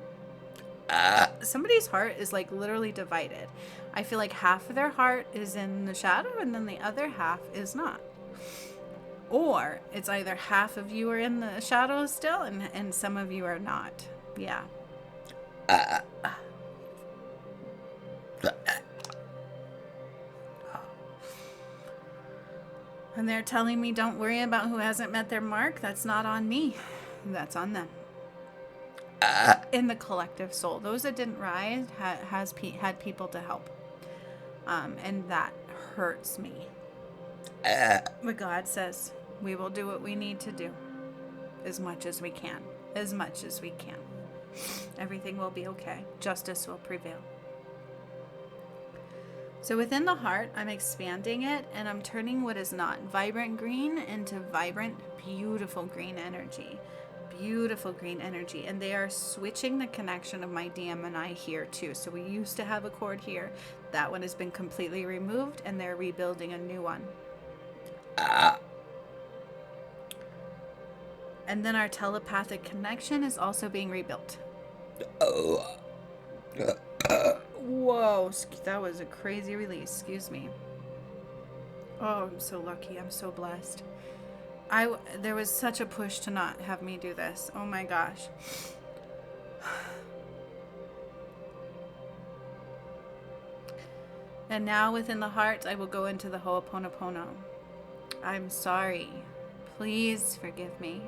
Somebody's heart is like literally divided. I feel like half of their heart is in the shadow and then the other half is not. Or it's either half of you are in the shadow still and some of you are not. Yeah. And they're telling me, don't worry about who hasn't met their mark. That's not on me. That's on them. In the collective soul. Those that didn't rise had people to help. And that hurts me. But God says, we will do what we need to do. As much as we can. As much as we can. Everything will be okay. Justice will prevail. So within the heart, I'm expanding it and I'm turning what is not vibrant green into vibrant, beautiful green energy. Beautiful green energy. And they are switching the connection of my DM and I here too. So we used to have a cord here. That one has been completely removed and they're rebuilding a new one. And then our telepathic connection is also being rebuilt. Whoa, that was a crazy release. Excuse me. Oh, I'm so lucky. I'm so blessed. There was such a push to not have me do this. Oh my gosh. And now within the heart, I will go into the Ho-Oponopono. I'm sorry. Please forgive me.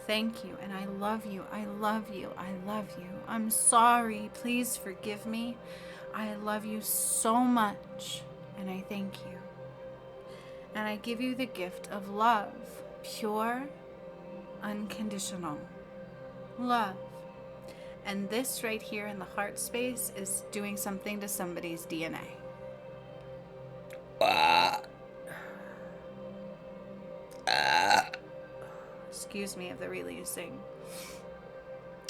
Thank you, and I love you. I love you. I love you. I'm sorry. Please forgive me. I love you so much, and I thank you. And I give you the gift of love, pure, unconditional love. And this right here in the heart space is doing something to somebody's DNA. Excuse me of the releasing.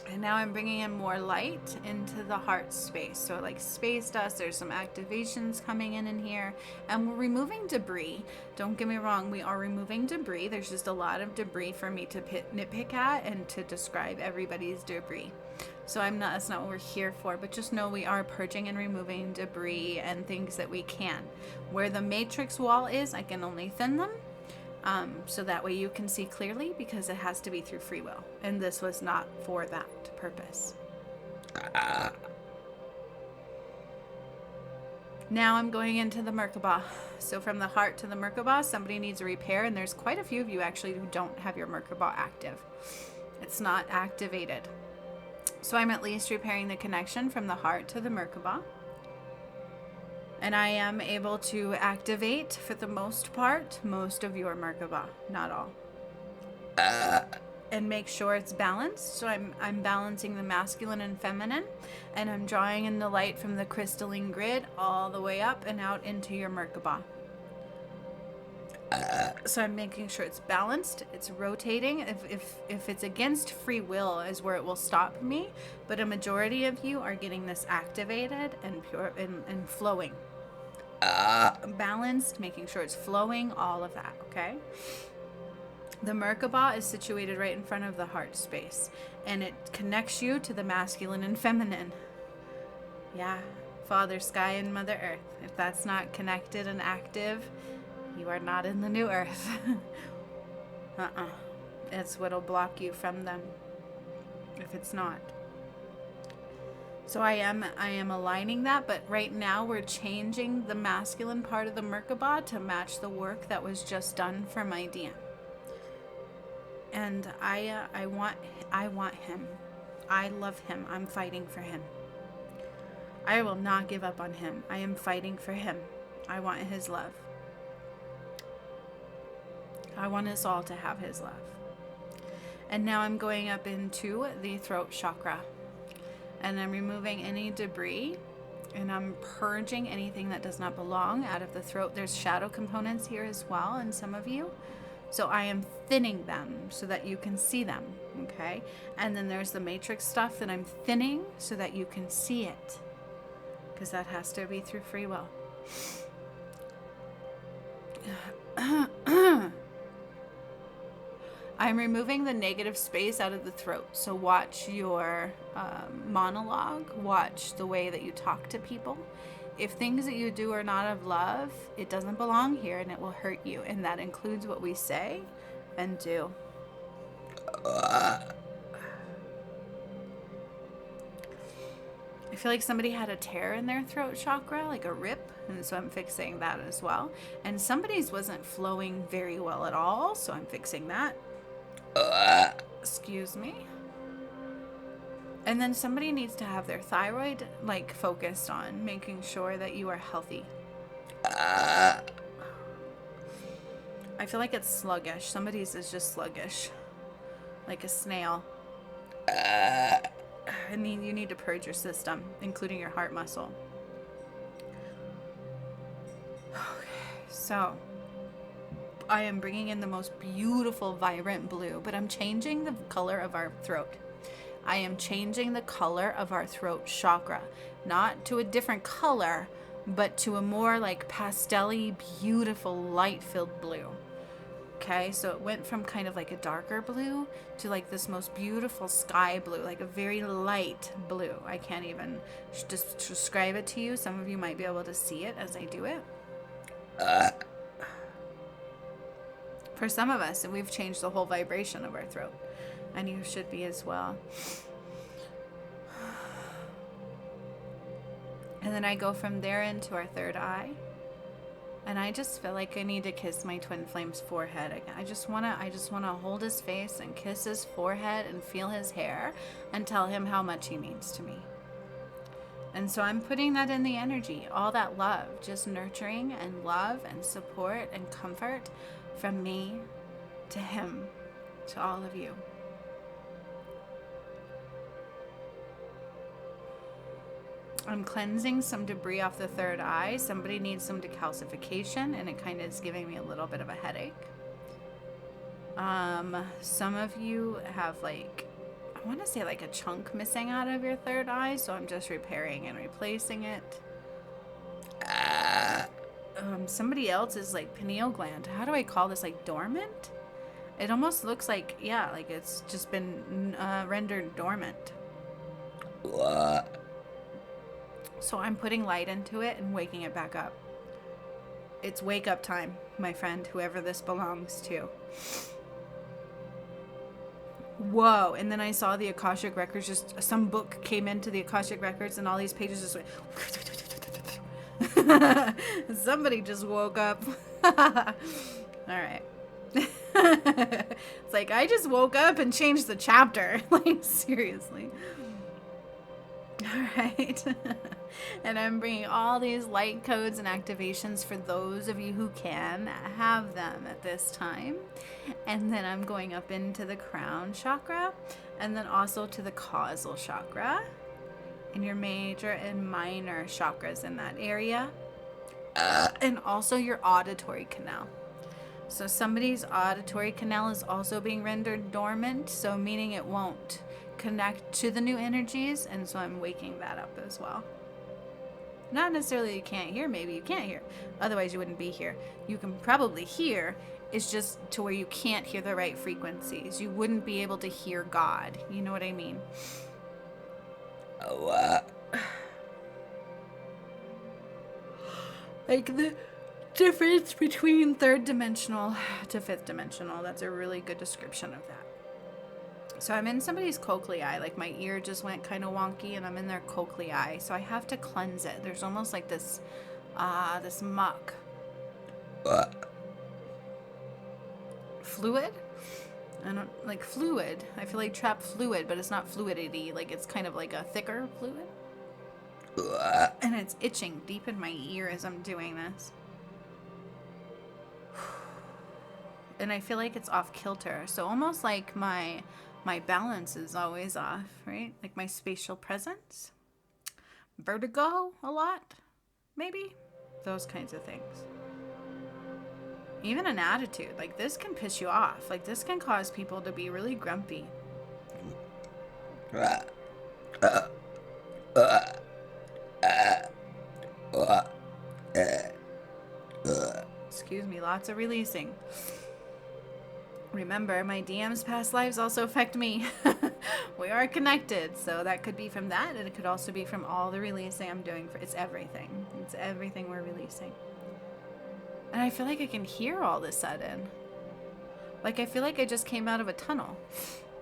And now I'm bringing in more light into the heart space. So like space dust, there's some activations coming in here. And we're removing debris. Don't get me wrong, we are removing debris. There's just a lot of debris for me to nitpick at and to describe everybody's debris. So that's not what we're here for. But just know we are purging and removing debris and things that we can. Where the matrix wall is, I can only thin them. So that way you can see clearly because it has to be through free will. And this was not for that purpose. Now I'm going into the Merkaba. So from the heart to the Merkaba, somebody needs a repair. And there's quite a few of you actually who don't have your Merkaba active. It's not activated. So I'm at least repairing the connection from the heart to the Merkaba. And I am able to activate, for the most part, most of your Merkaba, not all. And make sure it's balanced. So I'm balancing the masculine and feminine. And I'm drawing in the light from the crystalline grid all the way up and out into your Merkaba. So I'm making sure it's balanced, it's rotating. If it's against free will is where it will stop me. But a majority of you are getting this activated and pure and flowing. Balanced, making sure it's flowing, all of that, okay? The Merkaba is situated right in front of the heart space, and it connects you to the masculine and feminine. Yeah, Father Sky and Mother Earth. If that's not connected and active, you are not in the new earth. It's what'll block you from them if it's not. So I am aligning that, but right now we're changing the masculine part of the Merkaba to match the work that was just done for my DM. And I want him. I love him. I'm fighting for him. I will not give up on him. I am fighting for him. I want his love. I want us all to have his love. And now I'm going up into the throat chakra. And I'm removing any debris. And I'm purging anything that does not belong out of the throat. There's shadow components here as well in some of you. So I am thinning them so that you can see them, okay? And then there's the matrix stuff that I'm thinning so that you can see it. Because that has to be through free will. I'm removing the negative space out of the throat. So watch your monologue. Watch the way that you talk to people. If things that you do are not of love, it doesn't belong here and it will hurt you. And that includes what we say and do. I feel like somebody had a tear in their throat chakra, like a rip. And so I'm fixing that as well. And somebody's wasn't flowing very well at all. So I'm fixing that. Excuse me. And then somebody needs to have their thyroid like focused on making sure that you are healthy. I feel like it's sluggish. Somebody's is just sluggish. Like a snail. I mean, you need to purge your system, including your heart muscle. Okay, so I am bringing in the most beautiful, vibrant blue, but I'm changing the color of our throat. I am changing the color of our throat chakra, not to a different color, but to a more like pastel-y, beautiful, light-filled blue. Okay, so it went from kind of like a darker blue to like this most beautiful sky blue, like a very light blue. I can't even just describe it to you. Some of you might be able to see it as I do it. For some of us, we've changed the whole vibration of our throat. And you should be as well. And then I go from there into our third eye. And I just feel like I need to kiss my twin flame's forehead again. I just wanna hold his face and kiss his forehead and feel his hair and tell him how much he means to me. And so I'm putting that in the energy, all that love, just nurturing and love and support and comfort from me to him, to all of you. I'm cleansing some debris off the third eye. Somebody needs some decalcification, and it kind of is giving me a little bit of a headache. Some of you have like, I want to say like a chunk missing out of your third eye, so I'm just repairing and replacing it. Somebody else is like pineal gland. How do I call this? Like dormant? It almost looks like, yeah, like it's just been rendered dormant. What? So I'm putting light into it and waking it back up. It's wake up time, my friend, whoever this belongs to. Whoa. And then I saw the Akashic Records, just some book came into the Akashic Records and all these pages just went. Somebody just woke up. All right. It's like, I just woke up and changed the chapter. Like, seriously. All right. And I'm bringing all these light codes and activations for those of you who can have them at this time. And then I'm going up into the crown chakra and then also to the causal chakra and your major and minor chakras in that area. And also your auditory canal. So somebody's auditory canal is also being rendered dormant, so meaning it won't connect to the new energies, and so I'm waking that up as well. Not necessarily you can't hear, maybe you can't hear, otherwise you wouldn't be here. You can probably hear, it's just to where you can't hear the right frequencies. You wouldn't be able to hear God, you know what I mean? Like the difference between third dimensional to fifth dimensional, that's a really good description of that. So I'm in somebody's cochlea, like my ear just went kind of wonky and I'm in their cochlea, so I have to cleanse it. There's almost like this this muck fluid I don't, like fluid. I feel like trapped fluid, but it's not fluidity. Like it's kind of like a thicker fluid. And it's itching deep in my ear as I'm doing this. And I feel like it's off kilter. So almost like my balance is always off, right? Like my spatial presence. Vertigo a lot, maybe. Those kinds of things. Even an attitude. Like this can piss you off. Like this can cause people to be really grumpy. Excuse me, lots of releasing. Remember, my DM's past lives also affect me. We are connected, so that could be from that, and it could also be from all the releasing I'm doing. It's everything. It's everything we're releasing. And I feel like I can hear all of a sudden. Like I feel like I just came out of a tunnel.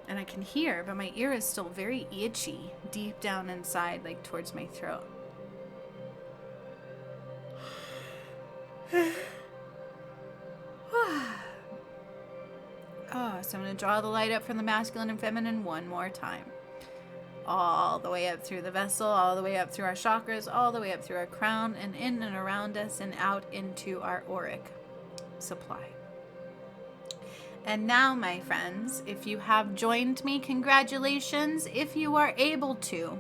And I can hear, but my ear is still very itchy deep down inside, like towards my throat. So I'm going to draw the light up from the masculine and feminine one more time. All the way up through the vessel, all the way up through our chakras, all the way up through our crown, and in and around us, and out into our auric supply. And now, my friends, if you have joined me, congratulations. If you are able to,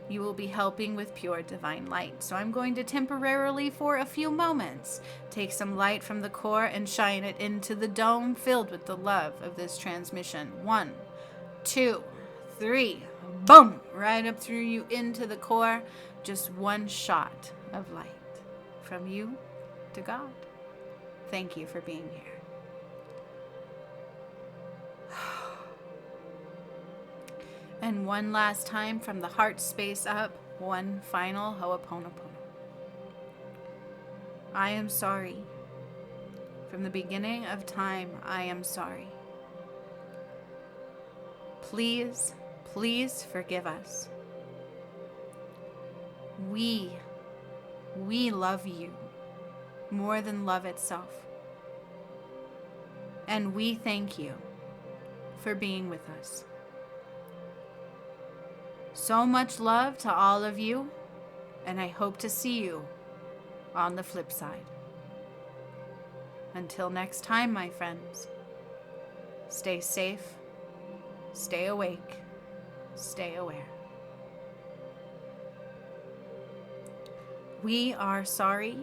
you will be helping with pure divine light. So I'm going to temporarily, for a few moments, take some light from the core and shine it into the dome filled with the love of this transmission. 1, 2, 3, boom! Right up through you into the core. Just one shot of light from you to God. Thank you for being here. And one last time from the heart space up, one final Ho-Oponopono. I am sorry. From the beginning of time, I am sorry. Please, please forgive us. We love you more than love itself. And we thank you for being with us. So much love to all of you, and I hope to see you on the flip side. Until next time, my friends, stay safe, stay awake, stay aware. We are sorry.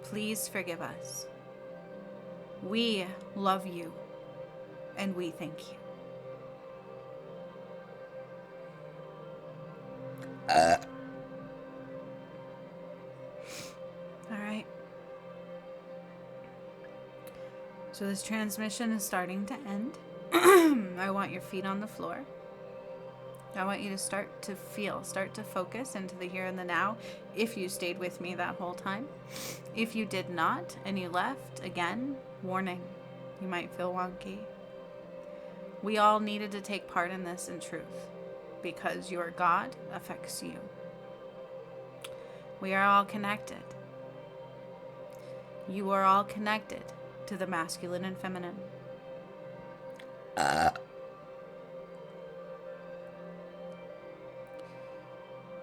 Please forgive us. We love you, and we thank you. All right. So this transmission is starting to end. I want your feet on the floor. I want you to start to feel, start to focus into the here and the now. If you stayed with me that whole time. If you did not and you left, again, warning, you might feel wonky. We all needed to take part in this in truth, because your God affects you. We are all connected. You are all connected to the masculine and feminine.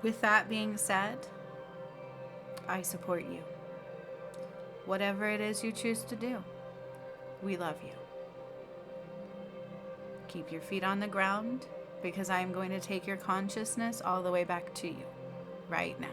With that being said, I support you. Whatever it is you choose to do, we love you. Keep your feet on the ground, because I am going to take your consciousness all the way back to you right now.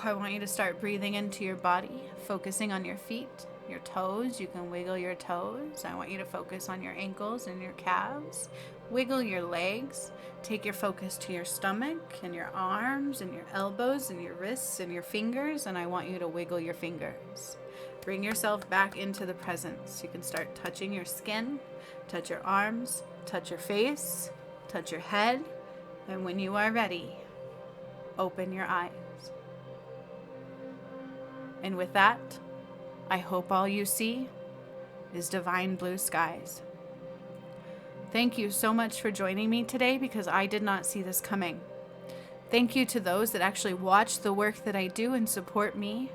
I want you to start breathing into your body, focusing on your feet, your toes. You can wiggle your toes. I want you to focus on your ankles and your calves. Wiggle your legs. Take your focus to your stomach and your arms and your elbows and your wrists and your fingers, and I want you to wiggle your fingers. Bring yourself back into the presence. You can start touching your skin, touch your arms, touch your face, touch your head, and when you are ready, open your eyes. And with that, I hope all you see is divine blue skies. Thank you so much for joining me today, because I did not see this coming. Thank you to those that actually watch the work that I do and support me,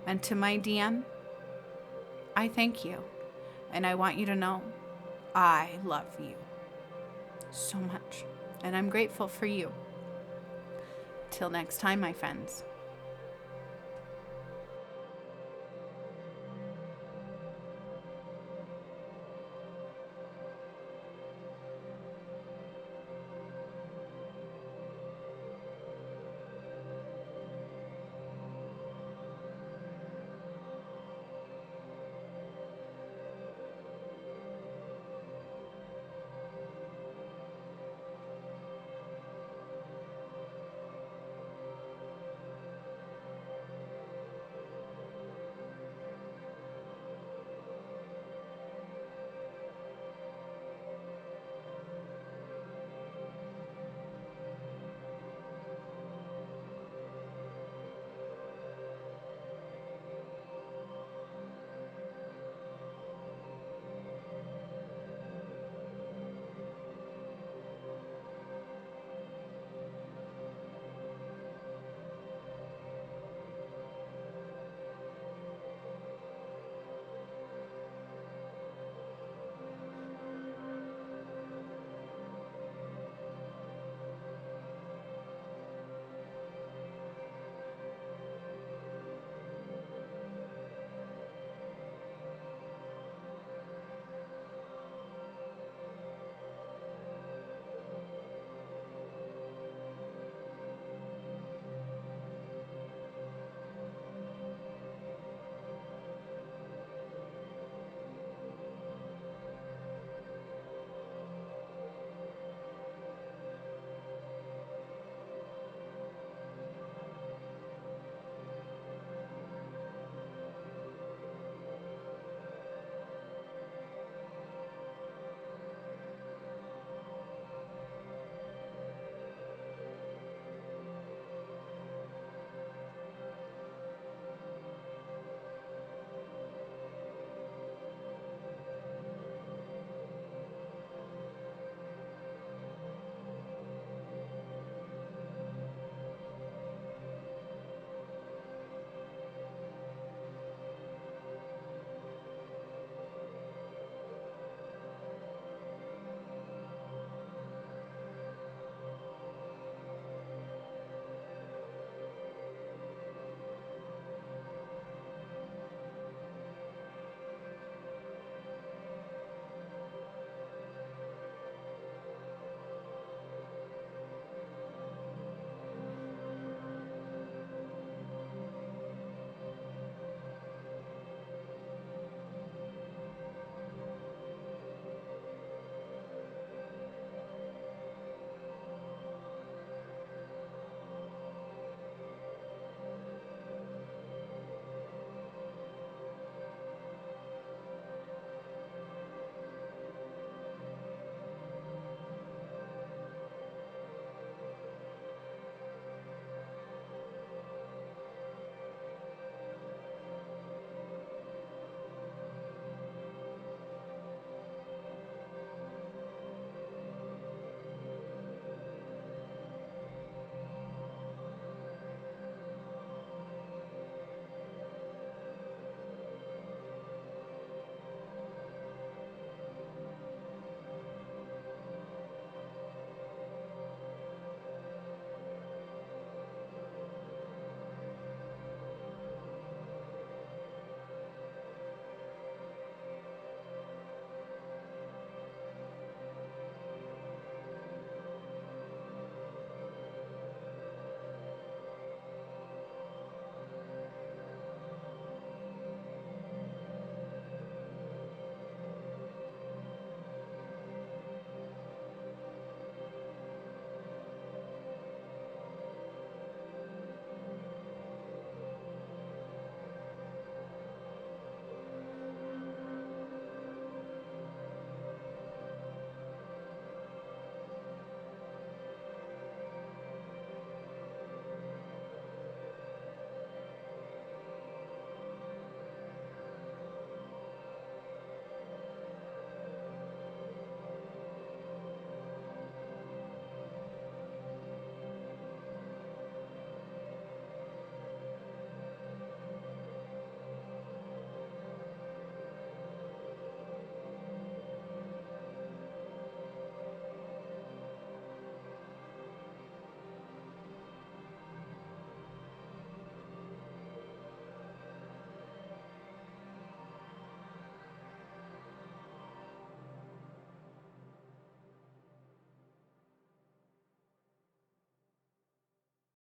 and to my DM. I thank you. And I want you to know I love you so much. And I'm grateful for you. Till next time, my friends.